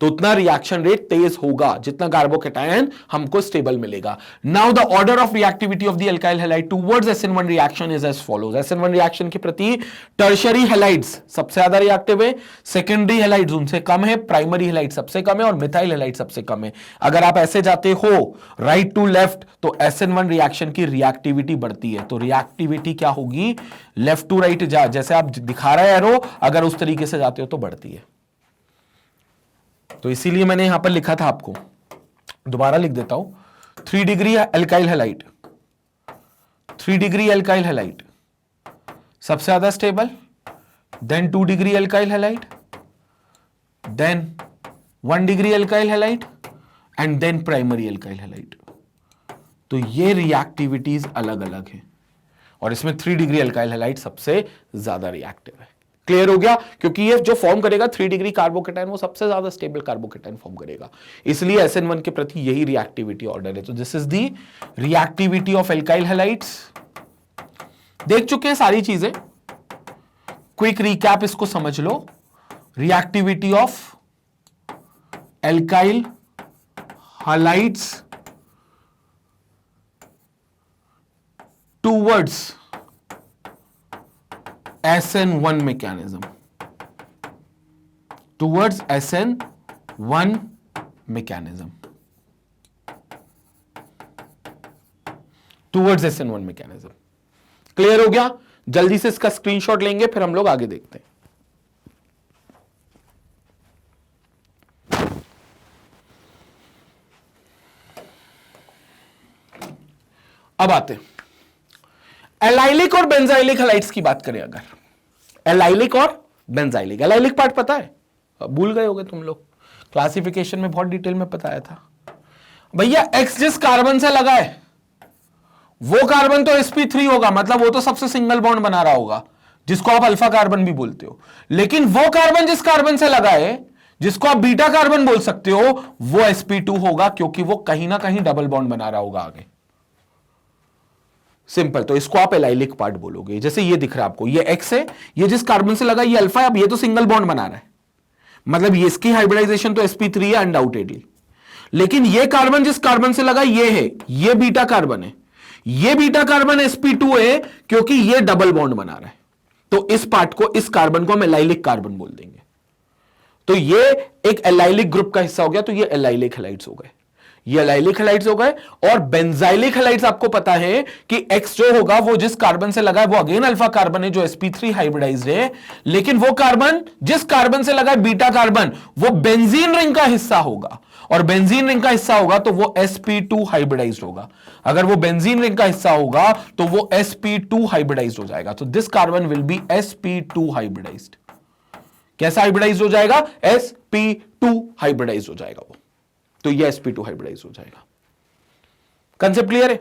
तो उतना रिएक्शन रेट तेज होगा जितना कार्बोकेटायन हमको स्टेबल मिलेगा। Now the order of reactivity of the alkyl halide towards SN1 reaction is as follows. SN1 reaction के प्रति tertiary halides सबसे ज्यादा रिएक्टिव है, सेकेंडरी हैलाइड्स उनसे कम है, प्राइमरी हैलाइड सबसे कम है और मिथाइल हैलाइड सबसे कम है। अगर आप ऐसे जाते हो राइट टू लेफ्ट तो SN1 रिएक्शन की रिएक्टिविटी बढ़ती है। तो रिएक्टिविटी क्या होगी, लेफ्ट टू राइट जैसे आप दिखा रहे हैं एरो, अगर उस तरीके से जाते हो तो बढ़ती है। तो इसीलिए मैंने यहां पर लिखा था, आपको दोबारा लिख देता हूं। 3 degree alkyl halide, 3 degree alkyl halide सबसे ज्यादा stable, then 2 degree alkyl halide, then 1 degree alkyl halide and then primary alkyl halide. तो ये रिएक्टिविटीज अलग अलग है और इसमें 3 डिग्री एल्काइल हैलाइड सबसे ज्यादा रिएक्टिव है। क्लियर हो गया, क्योंकि ये जो फॉर्म करेगा 3 डिग्री कार्बोकेटाइन वो सबसे ज्यादा स्टेबल कार्बोकेटाइन फॉर्म करेगा, इसलिए SN1 के प्रति यही रिएक्टिविटी ऑर्डर है। तो this is the reactivity of alkyl halides. देख चुके हैं सारी चीजें, क्विक रिकैप इसको समझ लो। Reactivity of alkyl halides towards SN1 mechanism, towards SN1 mechanism, towards SN1 mechanism। Clear हो गया? जल्दी से इसका स्क्रीनशॉट लेंगे फिर हम लोग आगे देखते हैं। अब आते हैं एलाइलिक और बेंजाइलिक हैलाइड्स की बात करें। अगर एलाइलिक और बेंजाइलिक, एलाइलिक पार्ट पता है, भूल गए होगे तुम लोग, क्लासिफिकेशन में बहुत डिटेल में बताया था भैया। X जिस कार्बन से लगा है वो कार्बन तो sp3 होगा, मतलब वो तो सबसे सिंगल बॉन्ड बना रहा होगा, जिसको आप अल्फा कार्बन भी बोलते हो। लेकिन वो कार्बन जिस कार्बन से लगा है, जिसको आप बीटा कार्बन बोल सकते हो, वो sp2 होगा, क्योंकि वो कहीं ना कहीं डबल बॉन्ड बना रहा होगा आगे। सिंपल, तो इसको आप एलाइलिक पार्ट बोलोगे। जैसे ये दिख रहा है आपको, ये X है, ये जिस कार्बन से लगा ये अल्फा है, अब ये तो सिंगल बॉन्ड बना रहा है, मतलब ये इसकी हाइब्रिडाइजेशन तो sp3 है अनडाउटेडली। लेकिन ये कार्बन जिस कार्बन से लगा ये है, ये बीटा कार्बन है, ये बीटा कार्बन sp2 है, क्योंकि ये डबल बॉन्ड बना रहा है। तो इस पार्ट को, इस कार्बन को हम एलाइलिक कार्बन बोल देंगे। तो ये एक एलाइलिक ग्रुप का हिस्सा हो गया, तो ये एलाइलिक हैलाइड्स हो गए, ये एलाइलिक हैलाइड्स हो गए। और बेंजाइलिक हैलाइड्स आपको पता है कि X जो होगा वो जिस कार्बन से लगा है वो अगेन अल्फा कार्बन है जो sp3 हाइब्रिडाइज्ड है, लेकिन वो कार्बन जिस कार्बन से लगा है बीटा कार्बन वो बेंजीन रिंग का हिस्सा होगा, और बेंजीन रिंग का हिस्सा होगा तो वो sp2 हाइब्रिडाइज्ड होगा। अगर वो बेंजीन रिंग का हिस्सा होगा तो वो sp2 हाइब्रिडाइज्ड हो जाएगा। तो this carbon will be sp2 hybridized. कैसा हाइब्रिडाइज्ड हो जाएगा? sp2 हाइब्रिडाइज्ड हो जाएगा वो, तो ये sp2 हाइब्रिडाइज हो जाएगा। कंसेप्ट क्लियर है?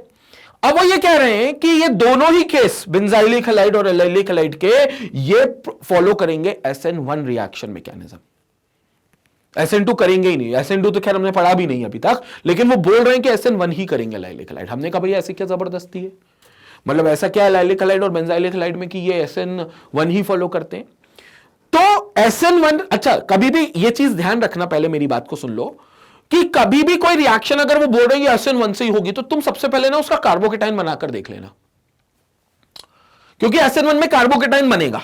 अब वो ये कह रहे हैं कि ये दोनों ही केस, बेंजाइलिक हैलाइड और एलाइलिक हैलाइड के, ये फॉलो करेंगे SN1 रिएक्शन मैकेनिज्म। SN2 करेंगे ही नहीं, SN2 तो खैर हमने पढ़ा भी नहीं अभी तक, लेकिन वो बोल रहे हैं कि SN1 ही करेंगे एलाइलिक हैलाइड। हमने कहा भैया ऐसी क्या जबरदस्ती है, मतलब ऐसा क्या एलाइलिक हैलाइड और बेंजाइलिक हैलाइड में कि ये SN1 ही फॉलो करते हैं। तो SN1, अच्छा कभी भी ये चीज ध्यान रखना, पहले मेरी बात को सुन लो, कि कभी भी कोई रिएक्शन अगर वो बोल रहे हैं SN1 से ही होगी, तो तुम सबसे पहले ना उसका कार्बोकेटाइन बनाकर देख लेना, क्योंकि SN1 में कार्बोकेटाइन बनेगा,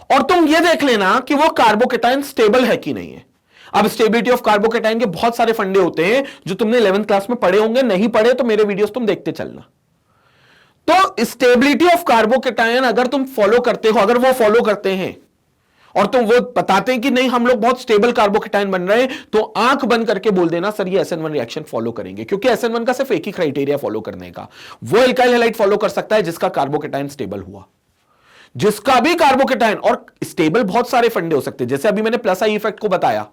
और तुम ये देख लेना कि वो कार्बोकेटाइन स्टेबल है कि नहीं है। अब स्टेबिलिटी ऑफ कार्बोकेटाइन के बहुत सारे फंडे होते हैं जो तुमने 11th क्लास में पढ़े होंगे, नहीं पढ़े तो मेरे वीडियोस तुम देखते चलना। तो स्टेबिलिटी ऑफ कार्बोकेटाइन अगर तुम फॉलो करते हो, अगर वो फॉलो करते हैं और तुम वो बताते हैं कि नहीं हम लोग बहुत स्टेबल कार्बोकेटाइन बन रहे हैं, तो आंख बंद करके बोल देना सर ये SN1 रिएक्शन फॉलो करेंगे, क्योंकि SN1 का सिर्फ एक ही क्राइटेरिया फॉलो करने का, वो एल्काइल हैलाइड फॉलो कर सकता है जिसका कार्बोकेटाइन स्टेबल हुआ। जिसका भी कार्बोकेटाइन, और स्टेबल बहुत सारे फंडे हो सकते हैं, जैसे अभी मैंने प्लस आई इफेक्ट को बताया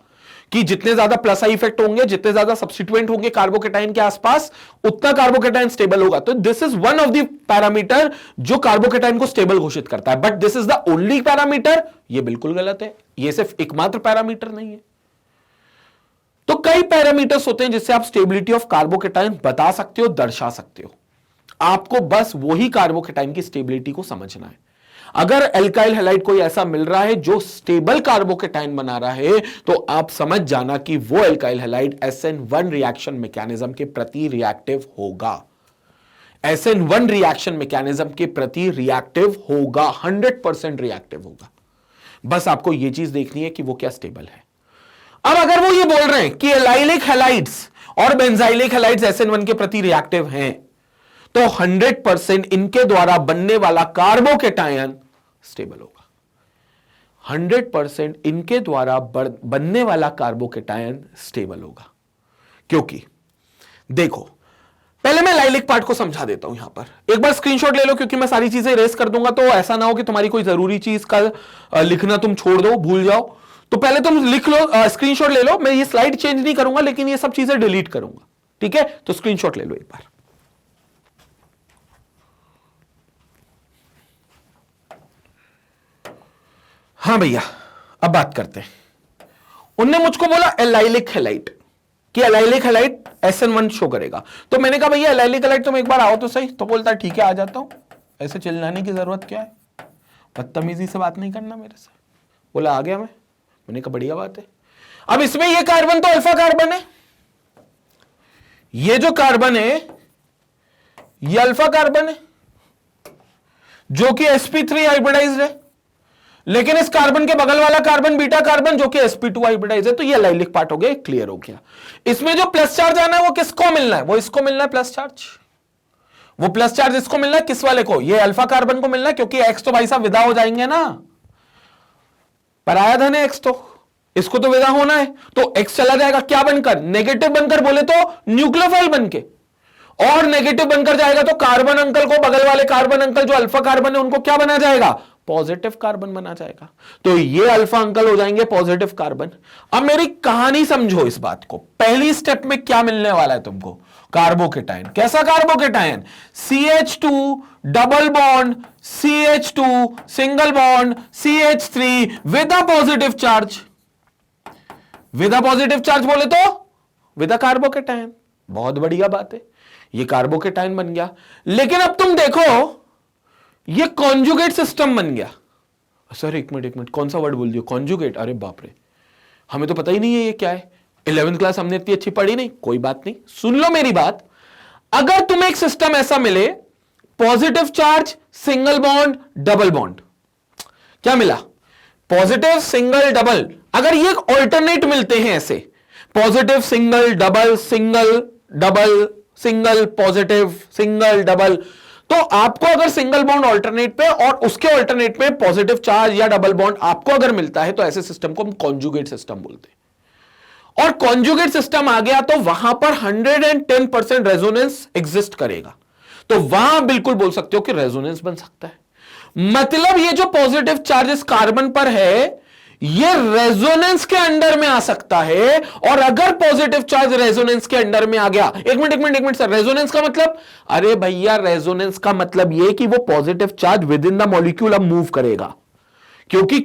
कि जितने ज्यादा प्लस आई इफेक्ट होंगे, जितने ज्यादा सब्स्टिट्यूएंट होंगे कार्बोकेटाइन के आसपास, उतना कार्बोकेटाइन स्टेबल होगा। तो this is one of the parameter जो कार्बोकेटाइन को स्टेबल घोषित करता है, but this is the only parameter, ये बिल्कुल गलत है। ये सिर्फ एकमात्र पैरामीटर नहीं है, तो कई पैरामीटर्स होते हैं जिससे आप स्टेबिलिटी ऑफ कार्बोकेटाइन बता सकते हो, दर्शा सकते हो। आपको बस वही कार्बोकेटाइन की स्टेबिलिटी को समझना है। अगर एल्काइल हैलाइड कोई ऐसा मिल रहा है जो स्टेबल कार्बोकेटाइन बना रहा है, तो आप समझ जाना कि वो alkyl halide SN1 reaction mechanism के प्रति रिएक्टिव होगा। SN1 रिएक्शन मैकेनिज्म के प्रति रिएक्टिव होगा, 100% रिएक्टिव होगा। बस आपको यह चीज देखनी है कि वो क्या स्टेबल है। अब अगर वो ये बोल रहे हैं कि एलाइलिक हैलाइड्स और बेंजाइलिक हैलाइड्स SN1 के प्रति रिएक्टिव हैं, तो 100% इनके द्वारा बनने वाला कार्बोकेटायन स्टेबल होगा। 100% इनके द्वारा बनने वाला कार्बोकेटायन स्टेबल होगा। क्योंकि देखो, पहले मैं लाइलिक पार्ट को समझा देता हूं। यहां पर एक बार स्क्रीनशॉट ले लो, क्योंकि मैं सारी चीजें इरेज कर दूंगा, तो ऐसा ना हो कि तुम्हारी कोई जरूरी चीज का लिखना तुम छोड़ दो, भूल जाओ। तो पहले तुम लिख लो, स्क्रीनशॉट ले लो। मैं ये स्लाइड चेंज नहीं करूंगा, लेकिन ये सब चीजें डिलीट करूंगा, ठीक है? तो स्क्रीनशॉट ले लो एक बार। हाँ भैया, अब बात करते हैं। उनने मुझको बोला एलाइलिक हैलाइड, कि एलाइलिक हैलाइड SN1 शो करेगा। तो मैंने कहा भैया एलाइलिक हैलाइड तुम एक बार आओ तो सही। तो बोलता ठीक है, आ जाता हूं, ऐसे चिल्लाने की जरूरत क्या है, बदतमीजी से बात नहीं करना मेरे से। बोला आ गया मैं। मैंने कहा बढ़िया बात है। अब इसमें ये कार्बन तो अल्फा कार्बन है, ये जो कार्बन है ये अल्फा कार्बन है, जो कि sp3 हाइब्रिडाइज्ड है। लेकिन इस कार्बन के बगल वाला कार्बन बीटा कार्बन, जो कि sp2 हाइब्रिडाइज्ड है। तो ये एलाइलिक पार्ट हो गया, क्लियर हो गया। इसमें जो प्लस चार्ज आना है वो किसको मिलना है? वो इसको मिलना है प्लस चार्ज। वो प्लस चार्ज इसको मिलना है, किस वाले को? ये अल्फा कार्बन को मिलना है, क्योंकि एक्स तो भाई साहब विदा हो जाएंगे ना, पराया धन है एक्स, तो इसको तो विदा होना है। तो एक्स चला जाएगा क्या बनकर? नेगेटिव बनकर, बोले तो न्यूक्लियोफाइल बनके। और नेगेटिव बनकर जाएगा तो कार्बन अंकल को, बगल वाले कार्बन अंकल जो अल्फा कार्बन है, उनको क्या बना जाएगा? पॉजिटिव कार्बन बना जाएगा। तो ये अल्फा अंकल हो जाएंगे पॉजिटिव कार्बन। अब मेरी कहानी समझो इस बात को। पहली स्टेप में क्या मिलने वाला है तुमको? कार्बोकेटायन। कैसा carbocation? CH2 double bond CH2 single bond CH3 with a positive charge. With a positive charge बोले तो विद अ कार्बोकेटायन। बहुत बढ़िया बात है, ये कार्बोकेटायन बन गया। लेकिन अब तुम देखो, ये कॉन्जुगेट सिस्टम बन गया। सर एक मिनट, कौन सा वर्ड बोल दिया? कॉन्जुगेट? अरे बाप रे, हमें तो पता ही नहीं है ये क्या है। 11th क्लास हमने इतनी अच्छी पढ़ी नहीं। कोई बात नहीं, सुन लो मेरी बात। अगर तुम्हें एक सिस्टम ऐसा मिले, positive charge single bond double bond, क्या मिला? Positive single double. अगर ये ऑल्टरनेट मिलते हैं ऐसे, positive single double single double single positive single double, तो आपको अगर सिंगल बॉन्ड ऑल्टरनेट पे और उसके ऑल्टरनेट पे पॉजिटिव चार्ज या डबल बॉन्ड आपको अगर मिलता है, तो ऐसे सिस्टम को हम कॉन्जुगेट सिस्टम बोलते हैं। और कॉन्जुगेट सिस्टम आ गया तो वहां पर 110% रेजोनेंस एग्जिस्ट करेगा। तो वहां बिल्कुल बोल सकते हो कि रेजोनेंस बन सकता है। मतलब ये जो पॉजिटिव चार्ज इस कार्बन पर है, ये रेजोनेंस के अंडर में आ सकता है। और अगर पॉजिटिव चार्ज रेजोनेंस के अंडर में आ गया, एक मिनट सर, रेजोनेंस का मतलब? अरे भैया, रेजोनेंस का मतलब ये कि वो positive charge with in the molecule अब मूव करेगा। क्योंकि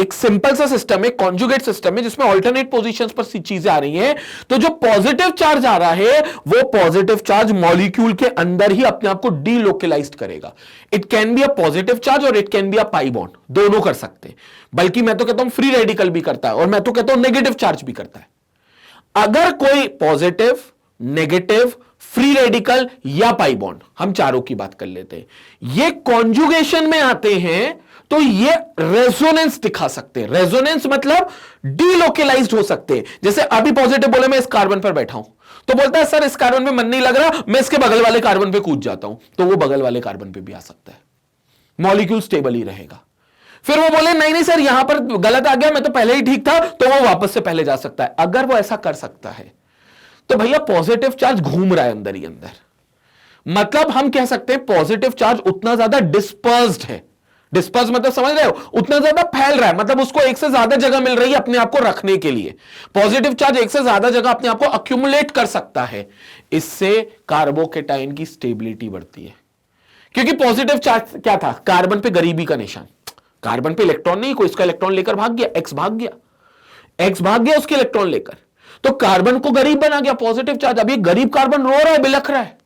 एक सिंपल सा सिस्टम है, कॉन्जुगेट सिस्टम है, जिसमें ऑल्टरनेट पोजीशंस पर चीजें आ रही हैं। तो जो पॉजिटिव चार्ज आ रहा है, वो पॉजिटिव चार्ज मॉलिक्यूल के अंदर ही अपने आप को डीलोकलाइज्ड करेगा। It can be a positive charge और it can be a pi bond, दोनों कर सकते हैं। बल्कि मैं तो कहता हूं फ्री रेडिकल भी करता है, और मैं तो कहता हूं नेगेटिव चार्ज भी करता है। अगर कोई पॉजिटिव, नेगेटिव, फ्री रेडिकल या पाई बॉन्ड, हम चारों की बात कर लेते हैं, ये कॉन्जुगेशन में आते हैं, तो ये रेजोनेंस दिखा सकते हैं। रेजोनेंस मतलब डीलोकलाइज्ड हो सकते हैं। जैसे अभी पॉजिटिव बोले मैं इस कार्बन पर बैठा हूं, तो बोलता है सर इस कार्बन पे मन नहीं लग रहा, मैं इसके बगल वाले कार्बन पे कूद जाता हूं, तो वो बगल वाले कार्बन पे भी आ सकता है, मॉलिक्यूल स्टेबल ही रहेगा। फिर वो बोले नहीं सर यहां पर गलत आ गया, मैं तो पहले ही ठीक था, तो वो वापस से पहले जा सकता है। अगर वो ऐसा कर सकता है, तो भैया पॉजिटिव चार्ज घूम रहा है अंदर ही अंदर। मतलब हम कह सकते हैं पॉजिटिव चार्ज उतना ज्यादा डिस्पर्स्ड है। डिस्पर्स मतलब समझ रहे हो, उतना ज्यादा फैल रहा है, मतलब उसको एक से ज्यादा जगह मिल रही है अपने आप को रखने के लिए। पॉजिटिव चार्ज एक से ज्यादा जगह अपने आप को अक्यूमुलेट कर सकता है। इससे कार्बोकेटाइन की स्टेबिलिटी बढ़ती है। क्योंकि पॉजिटिव चार्ज क्या था? कार्बन पे गरीबी का निशान। कार्बन पे इलेक्ट्रॉन नहीं, कोई इसका इलेक्ट्रॉन लेकर भाग गया, एक्स भाग गया उसके इलेक्ट्रॉन लेकर, तो कार्बन को गरीब बना गया पॉजिटिव चार्ज। अब ये गरीब कार्बन रो रहा है, बिलख रहा है।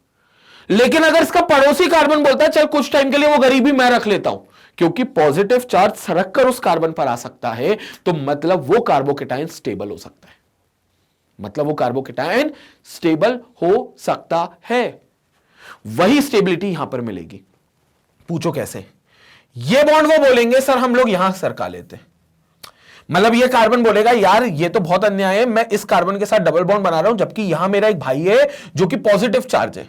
लेकिन अगर इसका पड़ोसी कार्बन बोलता है चल कुछ टाइम के लिए वो गरीबी मैं रख लेता हूं, क्योंकि पॉजिटिव चार्ज सरक कर उस कार्बन पर आ सकता है, तो मतलब वो कार्बोकेटाइन स्टेबल हो सकता है, मतलब वो कार्बोकेटाइन स्टेबल हो सकता है। वही स्टेबिलिटी यहां पर मिलेगी। पूछो कैसे? ये बॉन्ड वो बोलेंगे सर हम लोग यहां सरका लेते हैं, मतलब ये कार्बन बोलेगा यार ये तो बहुत अन्याय है, मैं इस कार्बन के साथ डबल बॉन्ड बना रहा हूं जबकि यहां मेरा एक भाई है जो कि पॉजिटिव चार्ज है,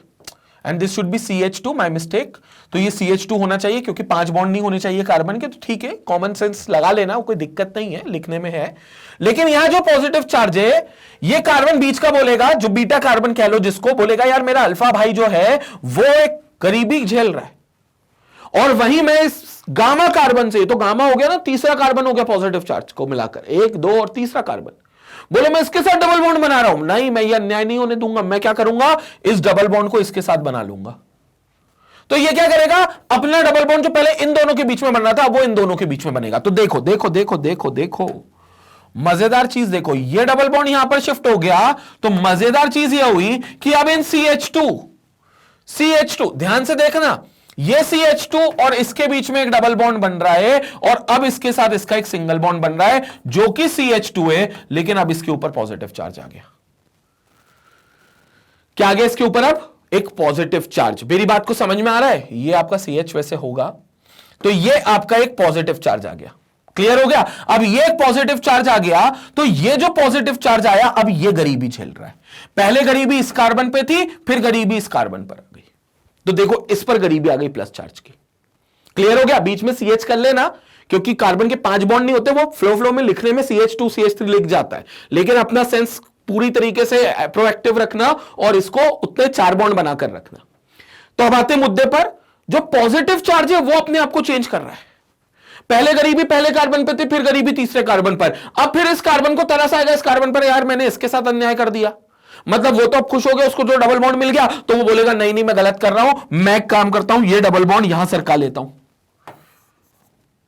and this should be CH2, my mistake. तो ये CH2 होना चाहिए क्योंकि 5 बॉन्ड नहीं होने चाहिए कार्बन के, तो ठीक है, कॉमन सेंस लगा लेना, कोई दिक्कत नहीं है, लिखने में है। लेकिन यहां जो पॉजिटिव चार्ज है, ये कार्बन बीच का बोलेगा, जो बीटा कार्बन कह लो जिसको, बोलेगा यार मेरा अल्फा भाई जो है वो एक गरीबी झेल रहा है, और वहीं मैं इस गामा कार्बन से, तो गामा हो गया ना, तीसरा कार्बन हो गया पॉजिटिव चार्ज को मिलाकर, 1 2 और तीसरा कार्बन, बोले मैं इसके साथ डबल बॉन्ड बना रहा हूं, नहीं मैं ये अन्याय नहीं होने दूंगा, मैं क्या करूंगा, इस डबल बॉन्ड को इसके साथ बना लूंगा। तो ये क्या करेगा, अपना डबल बॉन्ड जो पहले इन दोनों के बीच में बन रहा था, वो इन दोनों के बीच में बनेगा। तो देखो देखो देखो देखो देखो, मजेदार चीज देखो, ये डबल बॉन्ड यहां पर शिफ्ट हो गया, तो मजेदार चीज यह हुई कि अब इन CH2 ध्यान से देखना, ये CH2 और इसके बीच में एक डबल बॉन्ड बन रहा है, और अब इसके साथ इसका एक सिंगल बॉन्ड बन रहा है जो कि CH2 है, लेकिन अब इसके ऊपर पॉजिटिव चार्ज आ गया। क्या आ गया इसके ऊपर? अब एक पॉजिटिव चार्ज। मेरी बात को समझ में आ रहा है? ये आपका CH वैसे होगा, तो ये आपका एक पॉजिटिव चार्ज आ गया। क्लियर हो गया? अब ये एक पॉजिटिव चार्ज आ गया, तो ये जो पॉजिटिव चार्ज आया, अब ये गरीबी झेल रहा है। पहले गरीबी इस कार्बन पे थी, फिर गरीबी इस कार्बन पर आ गई, तो देखो इस पर गरीबी आ गई प्लस चार्ज की। क्लियर हो गया? बीच में CH कर लेना, क्योंकि कार्बन के 5 बॉन्ड नहीं होते, वो फ्लो में लिखने में CH2 CH3 लिख जाता है, लेकिन अपना सेंस पूरी तरीके से प्रोएक्टिव रखना और इसको उतने 4 बॉन्ड बनाकर रखना। तो अब आते मुद्दे पर, जो पॉजिटिव चार्ज है वो अपने आप को चेंज कर रहा है। पहले गरीबी पहले कार्बन पे थी, फिर गरीबी तीसरे कार्बन पर, अब फिर इस कार्बन को तरस आएगा इस कार्बन पर, यार मैंने इसके साथ अन्याय कर दिया, मतलब वो तो अब खुश हो गया, उसको जो डबल बॉन्ड मिल गया, तो वो बोलेगा नहीं नहीं मैं गलत कर रहा हूं, मैं एक काम करता हूं, ये डबल बॉन्ड यहां सरका लेता हूं,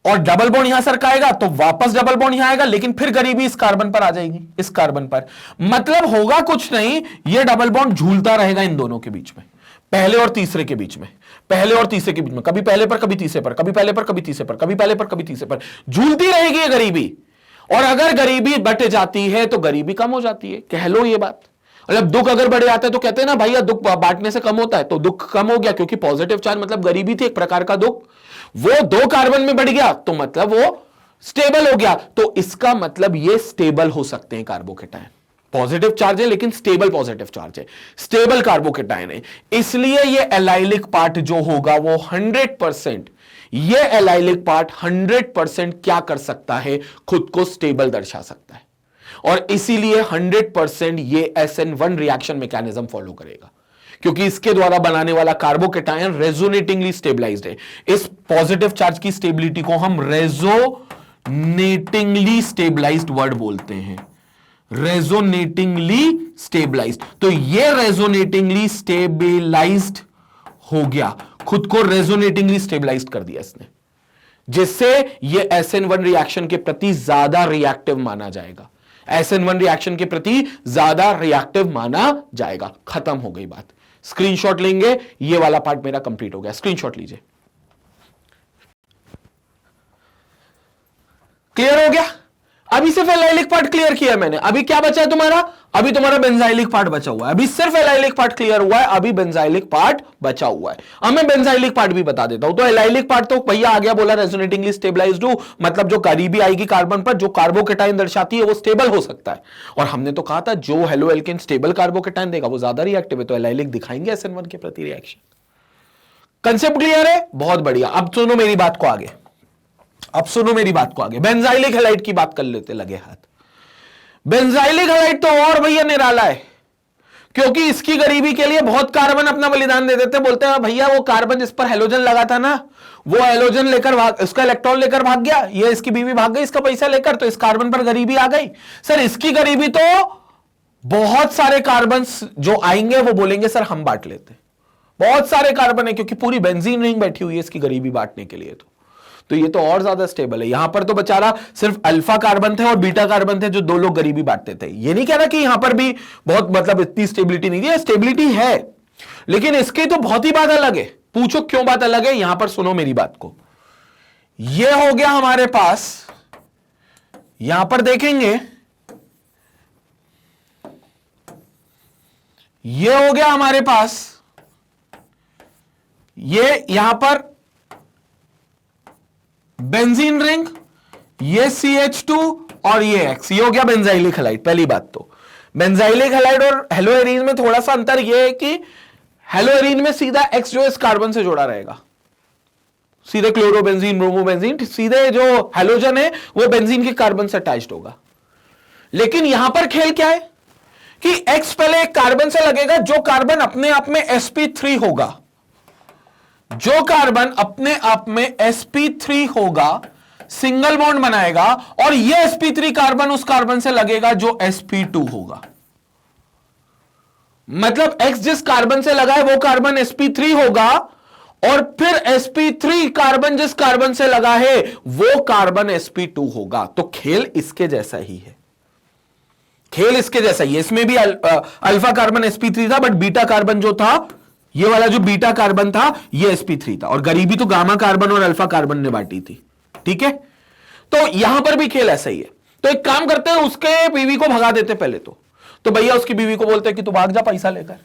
और डबल बॉन्ड यहां सरकाएगा तो वापस डबल बॉन्ड यहां आएगा, लेकिन फिर गरीबी इस कार्बन पर आ जाएगी, इस कार्बन पर। मतलब होगा कुछ नहीं, ये डबल बॉन्ड झूलता रहेगा इन दोनों के बीच में, पहले और तीसरे के बीच में, पहले और तीसरे के बीच में, कभी पहले पर कभी तीसरे पर, कभी पहले पर कभी तीसरे पर, कभी पहले पर कभी तीसरे पर, झूलती रहेगी ये गरीबी। और अगर गरीबी बट जाती है तो गरीबी कम हो जाती है, कह लो ये बात। मतलब दुख अगर बढ़ जाता है तो कहते हैं ना भैया दुख बांटने से कम होता है, तो दुख कम हो गया क्योंकि पॉजिटिव चार्ज मतलब गरीबी थी एक प्रकार का दुख, वो 2 कार्बन में बढ़ गया तो मतलब वो स्टेबल हो गया। तो इसका मतलब ये स्टेबल हो सकते हैं कार्बोकेटाइन, पॉजिटिव चार्ज है लेकिन स्टेबल पॉजिटिव चार्ज है, स्टेबल कार्बोकेटाइन है, इसलिए ये एलाइलिक पार्ट जो होगा वो 100%, ये एलाइलिक पार्ट 100% क्या कर सकता है, खुद को स्टेबल दर्शा सकता है, और इसीलिए 100% ये SN1 रिएक्शन मैकेनिज्म फॉलो करेगा, क्योंकि इसके द्वारा बनाने वाला कार्बोकेटाइन रेजोनेटिंगली स्टेबलाइज्ड है। इस पॉजिटिव चार्ज की स्टेबिलिटी को हम रेजोनेटिंगली स्टेबलाइज्ड वर्ड बोलते हैं, रेजोनेटिंगली स्टेबलाइज्ड। तो ये रेजोनेटिंगली स्टेबलाइज्ड हो गया, खुद को रेजोनेटिंगली स्टेबलाइज्ड कर दिया इसने, जिससे ये SN1 रिएक्शन के प्रति ज्यादा रिएक्टिव माना जाएगा, SN1 रिएक्शन के प्रति ज्यादा रिएक्टिव माना जाएगा। खत्म हो गई बात। स्क्रीनशॉट लेंगे, ये वाला पार्ट मेरा कंप्लीट हो गया, स्क्रीनशॉट लीजिए। क्लियर हो गया? अभी सिर्फ एलाइलिक पार्ट क्लियर किया मैंने, अभी क्या बचा है तुम्हारा, अभी तुम्हारा बेंजाइलिक पार्ट बचा हुआ है। अभी सिर्फ एलाइलिक पार्ट क्लियर हुआ है, अभी बेंजाइलिक पार्ट बचा हुआ है। अब मैं बेंजाइलिक पार्ट भी बता देता हूं। तो एलाइलिक पार्ट तो भैया आ गया, बोला रेजोनेटिंगली स्टेबलाइज्ड हो, मतलब जो करीबी आएगी कार्बन पर, जो कार्बोकेटाइन दर्शाती है वो स्टेबल हो सकता है। और हमने तो कहा था जो हेलो एल्केन स्टेबल कार्बोकेटाइन देगा वो ज्यादा रिएक्टिव है, तो एलाइलिक दिखाएंगे SN1 के प्रति रिएक्शन। कंसेप्ट क्लियर है? बहुत बढ़िया। अब सुनो मेरी बात को आगे, अब सुनो मेरी बात को आगे। बेंजाइलिक हैलाइड की बात कर लेते लगे हाथ। बेंजाइलिक हैलाइड तो और भैया निराला है, क्योंकि इसकी गरीबी के लिए बहुत कार्बन अपना बलिदान दे देते, बोलते हैं भैया वो कार्बन जिस पर हेलोजन लगा था ना, वो हेलोजन लेकर भाग, उसका इलेक्ट्रॉन लेकर भाग गया, ये इसकी बीवी भाग गई इसका पैसा लेकर, तो इस कार्बन पर गरीबी आ गई। सर इसकी गरीबी तो बहुत सारे कार्बन जो आएंगे वो बोलेंगे सर हम बांट लेते, बहुत सारे कार्बन है, क्योंकि पूरी बेंजीन रिंग बैठी हुई है इसकी गरीबी बांटने के लिए। तो ये तो और ज्यादा स्टेबल है। यहां पर तो बेचारा सिर्फ अल्फा कार्बन थे और बीटा कार्बन थे जो 2 लोग गरीबी बांटते थे। ये नहीं कह रहा कि यहां पर भी बहुत मतलब इतनी स्टेबिलिटी नहीं थी, स्टेबिलिटी है, लेकिन इसकी तो बहुत ही बात अलग है। पूछो क्यों बात अलग है, यहां पर सुनो मेरी बात को। ये हो गया हमारे पास, यहां पर देखेंगे ये हो गया हमारे पास, ये यहां पर बेंजीन रिंग, ये CH2 और ये X, ये हो गया बेंजाइलिक हैलाइड। पहली बात तो बेंजाइलिक हैलाइड और हेलोएरीन में थोड़ा सा अंतर यह है कि हेलोएरीन में सीधा X जो इस कार्बन से जुड़ा रहेगा, सीधे क्लोरोबेंजीन, ब्रोमोबेंजीन, सीधे जो हेलोजन है वो बेंजीन के कार्बन से अटैच्ड होगा। लेकिन यहां पर खेल क्या है कि X पहले एक कार्बन से लगेगा जो कार्बन अपने आप में sp3 होगा, जो कार्बन अपने आप में sp3 होगा, सिंगल बॉन्ड बनाएगा, और यह sp3 कार्बन उस कार्बन से लगेगा जो sp2 होगा। मतलब X जिस कार्बन से लगा है वो कार्बन sp3 होगा, और फिर sp3 कार्बन जिस कार्बन से लगा है वो कार्बन sp2 होगा। तो खेल इसके जैसा ही है, खेल इसके जैसा ही है। इसमें भी अल्फा कार्बन sp3 था, बट बीटा कार्बन जो था, ये वाला जो बीटा कार्बन था ये sp3 था, और गरीबी तो गामा कार्बन और अल्फा कार्बन ने बांटी थी। ठीक है, तो यहां पर भी खेल ऐसा ही है। तो एक काम करते हैं, उसके बीवी को भगा देते पहले तो भैया उसकी बीवी को बोलते हैं कि तू भाग जा पैसा लेकर।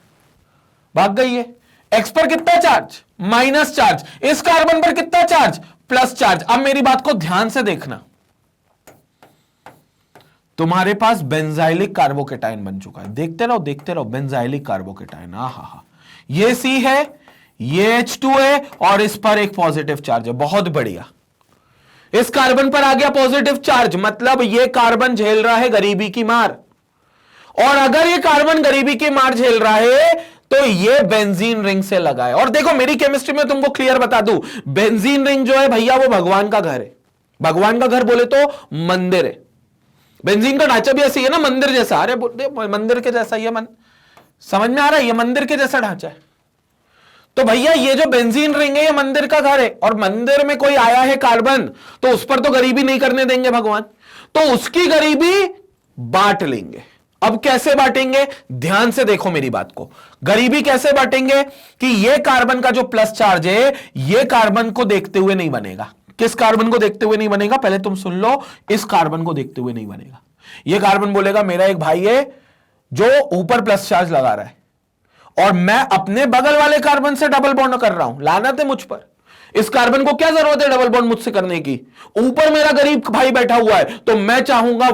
भाग गई है। एक्स पर कितना चार्ज? Minus charge. इस कार्बन पर कितना चार्ज? Plus charge. अब मेरी बात को ध्यान से देखना, तुम्हारे पास बेंजाइलिक कार्बोकेटाइन बन चुका है। देखते रहो बेंजाइलिक कार्बोकेटाइन। हा, ये C है, ये H2 है, और इस पर एक पॉजिटिव चार्ज है। बहुत बढ़िया, इस कार्बन पर आ गया पॉजिटिव चार्ज, मतलब ये कार्बन झेल रहा है गरीबी की मार। और अगर ये कार्बन गरीबी की मार झेल रहा है तो ये बेंजीन रिंग से लगा है। और देखो मेरी केमिस्ट्री में तुमको क्लियर बता दूं, बेंजीन रिंग जो है भैया वो भगवान का घर है। भगवान का घर बोले तो मंदिर है। बेंजीन का ढांचा भी ऐसी है ना, मंदिर जैसा। अरे मंदिर के जैसा, ये मन समझ में आ रहा है, ये मंदिर के जैसा ढांचा है। तो भैया ये जो बेंजीन रिंग है ये मंदिर का घर है, और मंदिर में कोई आया है कार्बन तो उस पर तो गरीबी नहीं करने देंगे भगवान, तो उसकी गरीबी बांट लेंगे। अब कैसे बांटेंगे? ध्यान से देखो मेरी बात को। गरीबी कैसे बांटेंगे कि ये कार्बन का जो प्लस चार्ज है ये कार्बन को देखते हुए नहीं बनेगा। किस कार्बन को देखते हुए नहीं बनेगा? पहले तुम सुन लो, इस कार्बन को देखते हुए नहीं बनेगा। ये कार्बन बोलेगा मेरा एक भाई है जो ऊपर प्लस चार्ज लगा रहा है, और मैं अपने बगल वाले कार्बन से डबल बॉन्ड कर रहा हूं, लानत है मुझ पर। इस कार्बन को क्या जरूरत है डबल बॉन्ड मुझसे करने की? ऊपर मेरा गरीब भाई बैठा हुआ है, तो मैं चाहूंगा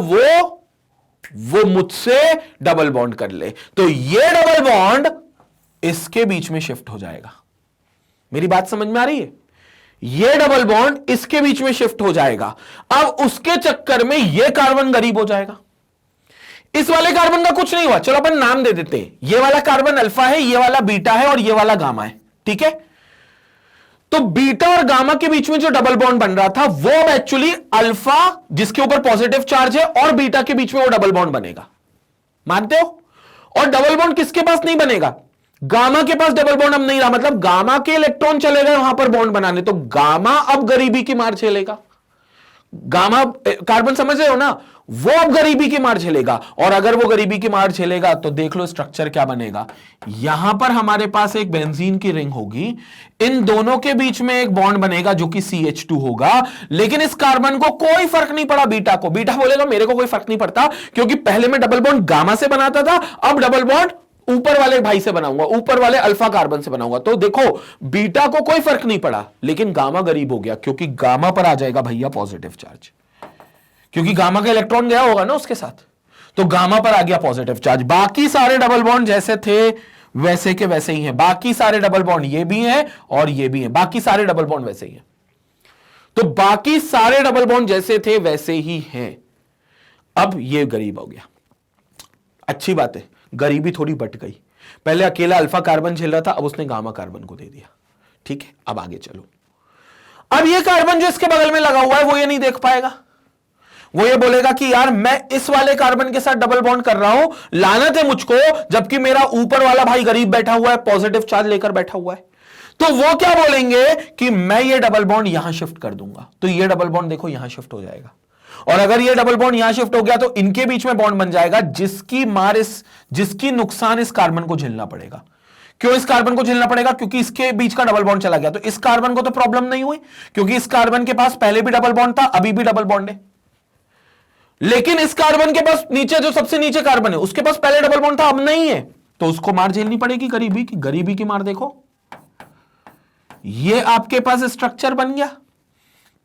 वो मुझसे डबल बॉन्ड कर ले। तो ये डबल बॉन्ड इसके बीच में शिफ्ट हो जाएगा। मेरी बात समझ में आ रही है? ये डबल बॉन्ड इसके बीच में शिफ्ट हो जाएगा। अब उसके चक्कर में ये कार्बन गरीब हो जाएगा। इस वाले कार्बन का कुछ नहीं हुआ, चलो अपन नाम दे देते हैं। ये वाला कार्बन अल्फा है, ये वाला बीटा है, और ये वाला गामा है। ठीक है, तो बीटा और गामा के बीच में जो डबल बॉन्ड बन रहा था वो अब एक्चुअली अल्फा जिसके ऊपर पॉजिटिव चार्ज है और बीटा के बीच में वो डबल बॉन्ड बनेगा। मानते हो? और डबल बॉन्ड किसके पास नहीं बनेगा? गामा के पास डबल बॉन्ड अब नहीं रहा, मतलब गामा के इलेक्ट्रॉन चले गए वहां पर बॉन्ड बनाने, तो गामा अब गरीबी की मार झेलेगा। गामा कार्बन समझ रहे हो ना, वो अब गरीबी की मार झेलेगा। और अगर वो गरीबी की मार झेलेगा तो देख लो स्ट्रक्चर क्या बनेगा। यहां पर हमारे पास एक बेंजीन की रिंग होगी, इन दोनों के बीच में एक बॉन्ड बनेगा जो कि CH2 होगा। लेकिन इस कार्बन को कोई फर्क नहीं पड़ा बीटा को। बीटा बोलेगा मेरे को कोई फर्क नहीं पड़ता, क्योंकि पहले मैं डबल बॉन्ड गामा से बनाता था, अब डबल बॉन्ड ऊपर वाले भाई से बनाऊंगा, ऊपर वाले अल्फा कार्बन से बनाऊंगा। तो देखो बीटा को कोई फर्क नहीं पड़ा, लेकिन गामा गरीब हो गया, क्योंकि गामा पर आ जाएगा भैया पॉजिटिव चार्ज, क्योंकि गामा का इलेक्ट्रॉन गया होगा ना उसके साथ, तो गामा पर आ गया पॉजिटिव चार्ज। बाकी सारे डबल बॉन्ड जैसे थे वैसे के वैसे ही हैं। बाकी सारे डबल बॉन्ड ये भी हैं और ये भी हैं, बाकी सारे डबल बॉन्ड वैसे ही हैं। तो बाकी सारे डबल बॉन्ड जैसे थे वैसे ही हैं। अब ये गरीब हो गया, अच्छी बात है, गरीबी थोड़ी बट गई। पहले अकेला अल्फा कार्बन झेल रहा था, अब उसने गामा कार्बन को दे दिया। ठीक है, अब आगे चलो। अब ये कार्बन जो इसके बगल में लगा हुआ है वो ये नहीं देख पाएगा, वो ये बोलेगा कि यार मैं इस वाले कार्बन के साथ डबल बॉन्ड कर रहा हूं, लानत है मुझको, जबकि मेरा ऊपर वाला भाई गरीब बैठा हुआ है, पॉजिटिव चार्ज लेकर बैठा हुआ है। तो वो क्या बोलेंगे कि मैं ये डबल बॉन्ड यहां शिफ्ट कर दूंगा, तो ये डबल बॉन्ड देखो यहां शिफ्ट हो जाएगा। और अगर ये डबल बॉन्ड यहां शिफ्ट हो गया तो इनके बीच में बॉन्ड बन जाएगा, जिसकी नुकसान इस कार्बन को झेलना पड़ेगा, क्यों इस कार्बन को झेलना पड़ेगा? क्योंकि इसके बीच का डबल बॉन्ड चला गया। तो इस कार्बन को तो प्रॉब्लम नहीं हुई, क्योंकि इस कार्बन के पास पहले भी डबल बॉन्ड था, अभी भी डबल बॉन्ड है। लेकिन इस कार्बन के पास नीचे, जो सबसे नीचे कार्बन है, उसके पास पहले डबल बॉन्ड था, अब नहीं है, तो उसको मार झेलनी पड़ेगी गरीबी की। गरीबी की मार देखो, ये आपके पास स्ट्रक्चर बन गया,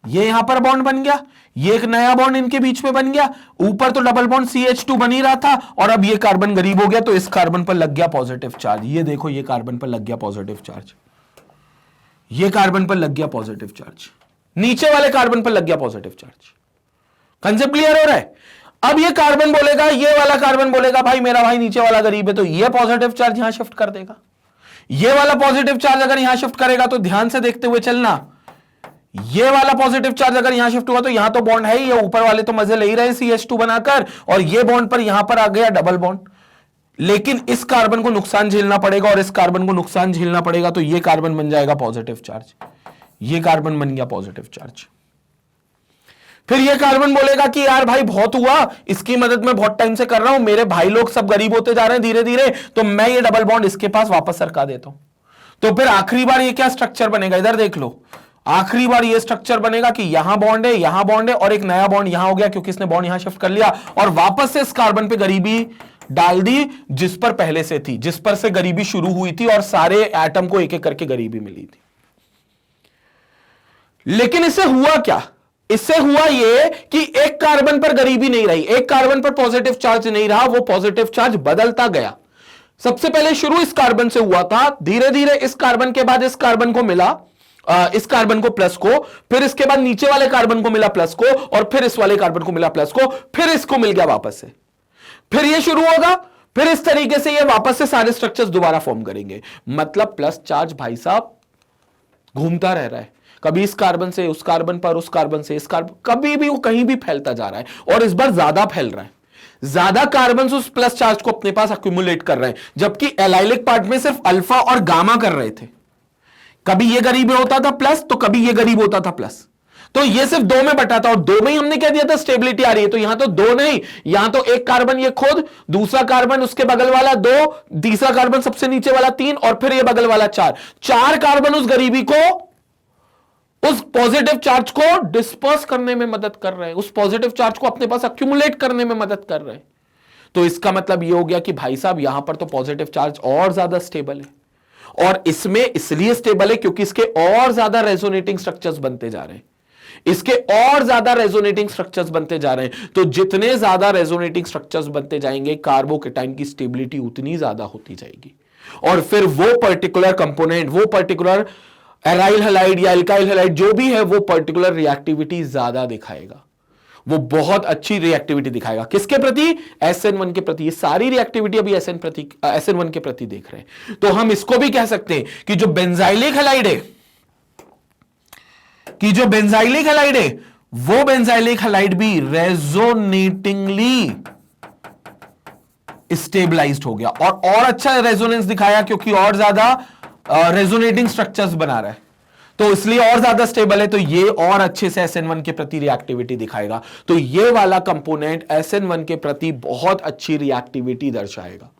ये यहां पर बॉन्ड बन गया, ये एक नया बॉन्ड इनके बीच में बन गया, ऊपर तो डबल बॉन्ड CH2 बन ही रहा था, और अब ये कार्बन गरीब हो गया, तो इस कार्बन पर लग गया पॉजिटिव चार्ज। ये देखो, ये कार्बन पर लग गया पॉजिटिव चार्ज, ये कार्बन पर लग गया पॉजिटिव चार्ज, नीचे वाले कार्बन पर लग गया पॉजिटिव चार्ज। कंसेप्ट क्लियर हो रहा है? अब ये कार्बन बोलेगा, ये वाला कार्बन बोलेगा, भाई मेरा भाई नीचे वाला गरीब है, तो ये पॉजिटिव चार्ज यहां शिफ्ट कर देगा। ये वाला पॉजिटिव चार्ज अगर यहां शिफ्ट करेगा, तो ध्यान से देखते हुए चलना, ये वाला पॉजिटिव चार्ज अगर यहां शिफ्ट हुआ, तो यहां तो बॉन्ड है ही, ये ऊपर वाले तो मजे ले ही रहे CH2 बनाकर, और ये बॉन्ड पर यहां पर आ गया डबल बॉन्ड। लेकिन इस कार्बन को नुकसान झेलना पड़ेगा, और इस कार्बन को नुकसान झेलना पड़ेगा, तो ये कार्बन बन जाएगा पॉजिटिव चार्ज, ये कार्बन बन गया पॉजिटिव चार्ज। फिर ये कार्बन बोलेगा कि यार भाई बहुत हुआ, इसकी मदद मैं बहुत टाइम से कर रहा हूं, मेरे भाई लोग सब गरीब होते जा रहे हैं धीरे धीरे, तो मैं ये डबल बॉन्ड इसके पास वापस सरका देता हूं। तो फिर आखिरी बार ये क्या स्ट्रक्चर बनेगा, इधर देख लो, आखिरी बार ये स्ट्रक्चर बनेगा कि यहां बॉन्ड है, यहां बॉन्ड है, और एक नया बॉन्ड यहां हो गया, क्योंकि इसने बॉन्ड यहां शिफ्ट कर लिया, और वापस से इस कार्बन पे गरीबी डाल दी, जिस पर पहले से थी, जिस पर से गरीबी शुरू हुई थी, और सारे एटम को एक एक करके गरीबी मिली थी। लेकिन इससे हुआ क्या? इससे हुआ यह कि एक कार्बन पर गरीबी नहीं रही, एक कार्बन पर पॉजिटिव चार्ज नहीं रहा, वो पॉजिटिव चार्ज बदलता गया। सबसे पहले शुरू इस कार्बन से हुआ था, धीरे धीरे इस कार्बन के बाद इस कार्बन को मिला, इस कार्बन को प्लस को, फिर इसके बाद नीचे वाले कार्बन को मिला प्लस को, और फिर इस वाले कार्बन को मिला प्लस को, फिर इसको मिल गया वापस से, फिर ये शुरू होगा, फिर इस तरीके से ये वापस से सारे स्ट्रक्चर्स दोबारा फॉर्म करेंगे। मतलब प्लस चार्ज भाई साहब घूमता रह रहा है, कभी इस कार्बन से उस कार्बन पर, उस कार्बन से इस कार्बन, कभी भी वो कहीं भी फैलता जा रहा है, और इस बार ज्यादा फैल रहा है, ज्यादा कार्बन उस प्लस चार्ज को अपने पास अक्यूमुलेट कर रहे हैं, जबकि एलाइलिक पार्ट में सिर्फ अल्फा और गामा कर रहे थे। कभी ये गरीब होता था प्लस, तो कभी ये गरीब होता था प्लस, तो ये सिर्फ दो में बटा था, और दो में ही हमने क्या दिया था, स्टेबिलिटी आ रही है। तो यहां तो दो नहीं, यहां तो एक कार्बन ये खुद, दूसरा कार्बन उसके बगल वाला दो, तीसरा कार्बन सबसे नीचे वाला तीन, और फिर ये बगल वाला चार, चार कार्बन उस गरीबी को, उस पॉजिटिव चार्ज को डिस्पर्स करने में मदद कर रहे हैं, उस पॉजिटिव चार्ज को अपने पास अक्यूमुलेट करने में मदद कर रहे हैं। तो इसका मतलब यह हो गया कि भाई साहब यहां पर तो पॉजिटिव चार्ज और ज्यादा स्टेबल है, और इसमें इसलिए स्टेबल है क्योंकि इसके और ज्यादा रेजोनेटिंग स्ट्रक्चर्स बनते जा रहे हैं, इसके और ज्यादा रेजोनेटिंग स्ट्रक्चर्स बनते जा रहे हैं। तो जितने ज्यादा रेजोनेटिंग स्ट्रक्चर्स बनते जाएंगे, कार्बोकेटाइन की स्टेबिलिटी उतनी ज्यादा होती जाएगी, और फिर वो पर्टिकुलर कंपोनेंट, वो पर्टिकुलर एराइल हैलाइड या एल्काइल हैलाइड जो भी है, वो पर्टिकुलर रिएक्टिविटी ज्यादा दिखाएगा, वो बहुत अच्छी रिएक्टिविटी दिखाएगा। किसके प्रति? SN1 के प्रति। ये सारी रिएक्टिविटी अभी SN1 के प्रति देख रहे हैं। तो हम इसको भी कह सकते हैं कि जो बेंजाइलिक हैलाइड है, वो बेंजाइलिक हैलाइड भी रेजोनेटिंगली स्टेबलाइज्ड हो गया, और अच्छा रेजोनेंस दिखाया, क्योंकि और ज्यादा रेजोनेटिंग स्ट्रक्चर्स बना रहा है, तो इसलिए और ज्यादा स्टेबल है, तो ये और अच्छे से SN1 के प्रति रिएक्टिविटी दिखाएगा। तो ये वाला कंपोनेंट SN1 के प्रति बहुत अच्छी रिएक्टिविटी दर्शाएगा,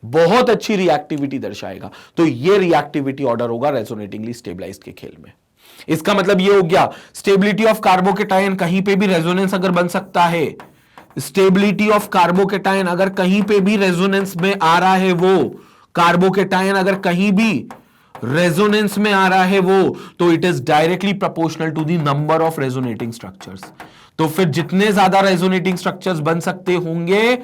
बहुत अच्छी रिएक्टिविटी दर्शाएगा। तो ये रिएक्टिविटी ऑर्डर होगा रेजोनेटिंगली स्टेबलाइज्ड के खेल में। इसका मतलब ये हो गया, स्टेबिलिटी ऑफ कार्बोकेटाइन, कहीं पे भी रेजोनेंस अगर बन सकता है, स्टेबिलिटी ऑफ कार्बोकेटाइन अगर कहीं पे भी रेजोनेंस में आ रहा है, वो कार्बोकेटाइन अगर कहीं भी रेजोनेंस में आ रहा है वो, तो it is directly proportional to the number of resonating structures. तो फिर जितने ज्यादा रेजोनेटिंग स्ट्रक्चर्स बन सकते होंगे,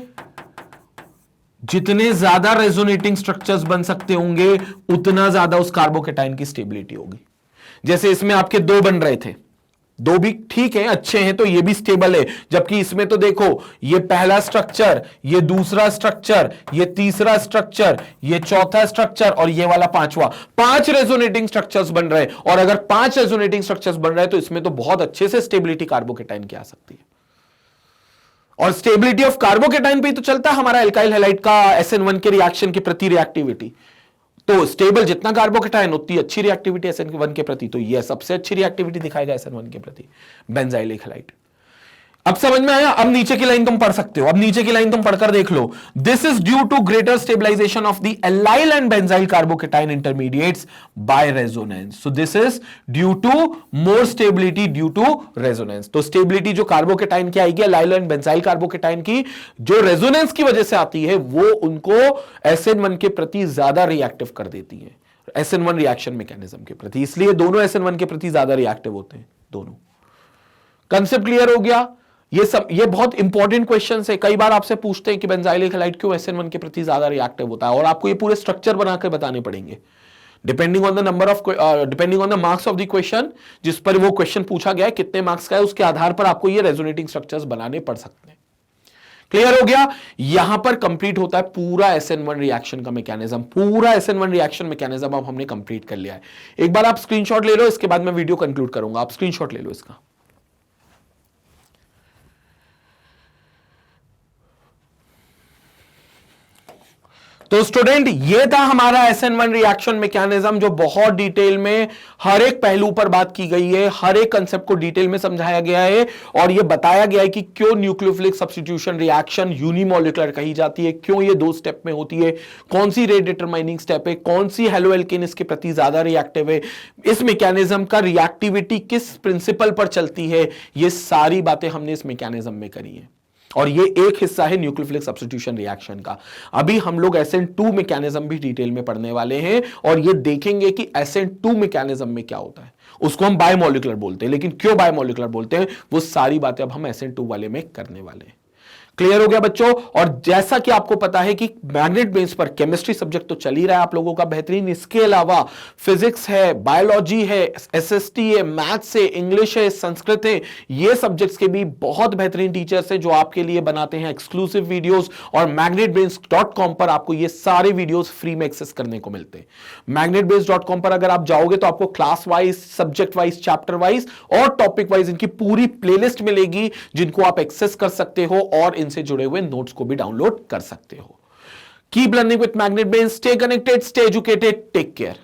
जितने ज्यादा रेजोनेटिंग स्ट्रक्चर्स बन सकते होंगे, उतना ज्यादा उस कार्बोकेटाइन की स्टेबिलिटी होगी। जैसे इसमें आपके दो बन रहे थे, दो भी ठीक है, अच्छे हैं, तो ये भी स्टेबल है, जबकि इसमें तो देखो, ये पहला स्ट्रक्चर, ये दूसरा स्ट्रक्चर, ये तीसरा स्ट्रक्चर, ये चौथा स्ट्रक्चर, और ये वाला पांचवा, पांच रेजोनेटिंग स्ट्रक्चर्स बन रहे हैं। और अगर पांच रेजोनेटिंग स्ट्रक्चर्स बन रहे हैं, तो इसमें तो बहुत अच्छे से स्टेबिलिटी कार्बोकेटाइन की आ सकती है। और स्टेबिलिटी ऑफ कार्बोकेटाइन पे तो चलता है हमारा एल्काइल हैलाइड का SN1 के रिएक्शन के प्रति रिएक्टिविटी। तो स्टेबल जितना कार्बोकेटाइन, उतनी अच्छी रिएक्टिविटी SN1 के प्रति, तो यह सबसे अच्छी रिएक्टिविटी दिखाएगा SN1 के प्रति बेंजाइलिक हैलाइड। अब समझ में आया? अब नीचे की लाइन तुम पढ़ सकते हो, अब नीचे की लाइन तुम पढ़कर देख लो। This is due to greater stabilisation of the allyl and benzyl carbocation intermediates by resonance. So this is due to more stability due to resonance. तो स्टेबिलिटी जो कार्बोकेटाइन की आएगी एलाइल एंड बेंजाइल कार्बोकेटाइन की, जो resonance की वजह से आती है, वो उनको SN1 के प्रति ज्यादा रिएक्टिव कर देती है, SN1 रिएक्शन मैकेनिज्म के प्रति। इसलिए दोनों SN1 के प्रति ज्यादा रिएक्टिव होते हैं दोनों। कंसेप्ट क्लियर हो गया? ये बहुत इंपॉर्टेंट क्वेश्चन है। कई बार आपसे पूछते हैं कि बेंजाइलिक हैलाइड क्यों SN1 के प्रति ज्यादा रिएक्टिव होता है, और आपको ये पूरे स्ट्रक्चर बनाकर बताने पड़ेंगे depending on the number of depending on the marks of the question. जिस पर वो क्वेश्चन पूछा गया है, कितने मार्क्स का है, उसके आधार पर आपको ये रेजोनेटिंग स्ट्रक्चर्स बनाने पड़ सकते हैं। क्लियर हो गया? यहां पर कंप्लीट होता है पूरा SN1 रिएक्शन का मैकेनिज्म। पूरा SN1 रिएक्शन मैकेनिज्म अब हमने कंप्लीट कर लिया है। एक बार आप स्क्रीनशॉट ले लो, इसके बाद मैं वीडियो कंक्लूड करूंगा। आप स्क्रीनशॉट ले लो इसका। तो स्टूडेंट, ये था हमारा SN1 रिएक्शन मैकेनिज्म, जो बहुत डिटेल में हर एक पहलू पर बात की गई है, हर एक कंसेप्ट को डिटेल में समझाया गया है, और ये बताया गया है कि क्यों न्यूक्लियोफिलिक सब्स्टिट्यूशन रिएक्शन यूनिमोलिकुलर कही जाती है, क्यों ये 2 स्टेप में होती है, कौन सी रेट डिटरमाइनिंग स्टेप है, कौन सी हेलोएल्केन इसके प्रति ज्यादा रिएक्टिव है, इस मैकेनिज्म का रिएक्टिविटी किस प्रिंसिपल पर चलती है। ये सारी बातें हमने इस मैकेनिज्म में करी है, और ये एक हिस्सा है न्यूक्लियोफिलिक सब्स्टिट्यूशन रिएक्शन का। अभी हम लोग SN2 मैकेनिज्म भी डिटेल में पढ़ने वाले हैं, और ये देखेंगे कि SN2 मैकेनिज्म में क्या होता है। उसको हम बायोमोलिकुलर बोलते हैं, लेकिन क्यों बायोमोलिकुलर बोलते हैं, वो सारी बातें अब हम SN2 वाले में करने वाले हैं। क्लियर हो गया बच्चों? और जैसा कि आपको पता है कि मैग्नेट बेस पर केमिस्ट्री सब्जेक्ट तो चल ही रहा है आप लोगों का बेहतरीन, इसके अलावा फिजिक्स है, बायोलॉजी है, SST है, मैथ्स है, इंग्लिश है, संस्कृत है, ये सब्जेक्ट्स के भी बहुत बेहतरीन टीचर्स हैं जो आपके लिए बनाते हैं एक्सक्लूसिव वीडियोस, और magnetbrains.com पर आपको ये सारे वीडियोस फ्री में एक्सेस करने को मिलते हैं। magnetbrains.com पर अगर आप जाओगे तो आपको class wise, subject wise, chapter wise और टॉपिक वाइज इनकी पूरी प्लेलिस्ट मिलेगी, जिनको आप एक्सेस कर सकते हो और इनसे जुड़े हुए नोट्स को भी डाउनलोड कर सकते हो। Keep learning with Magnet Brain, stay connected, stay educated, take care.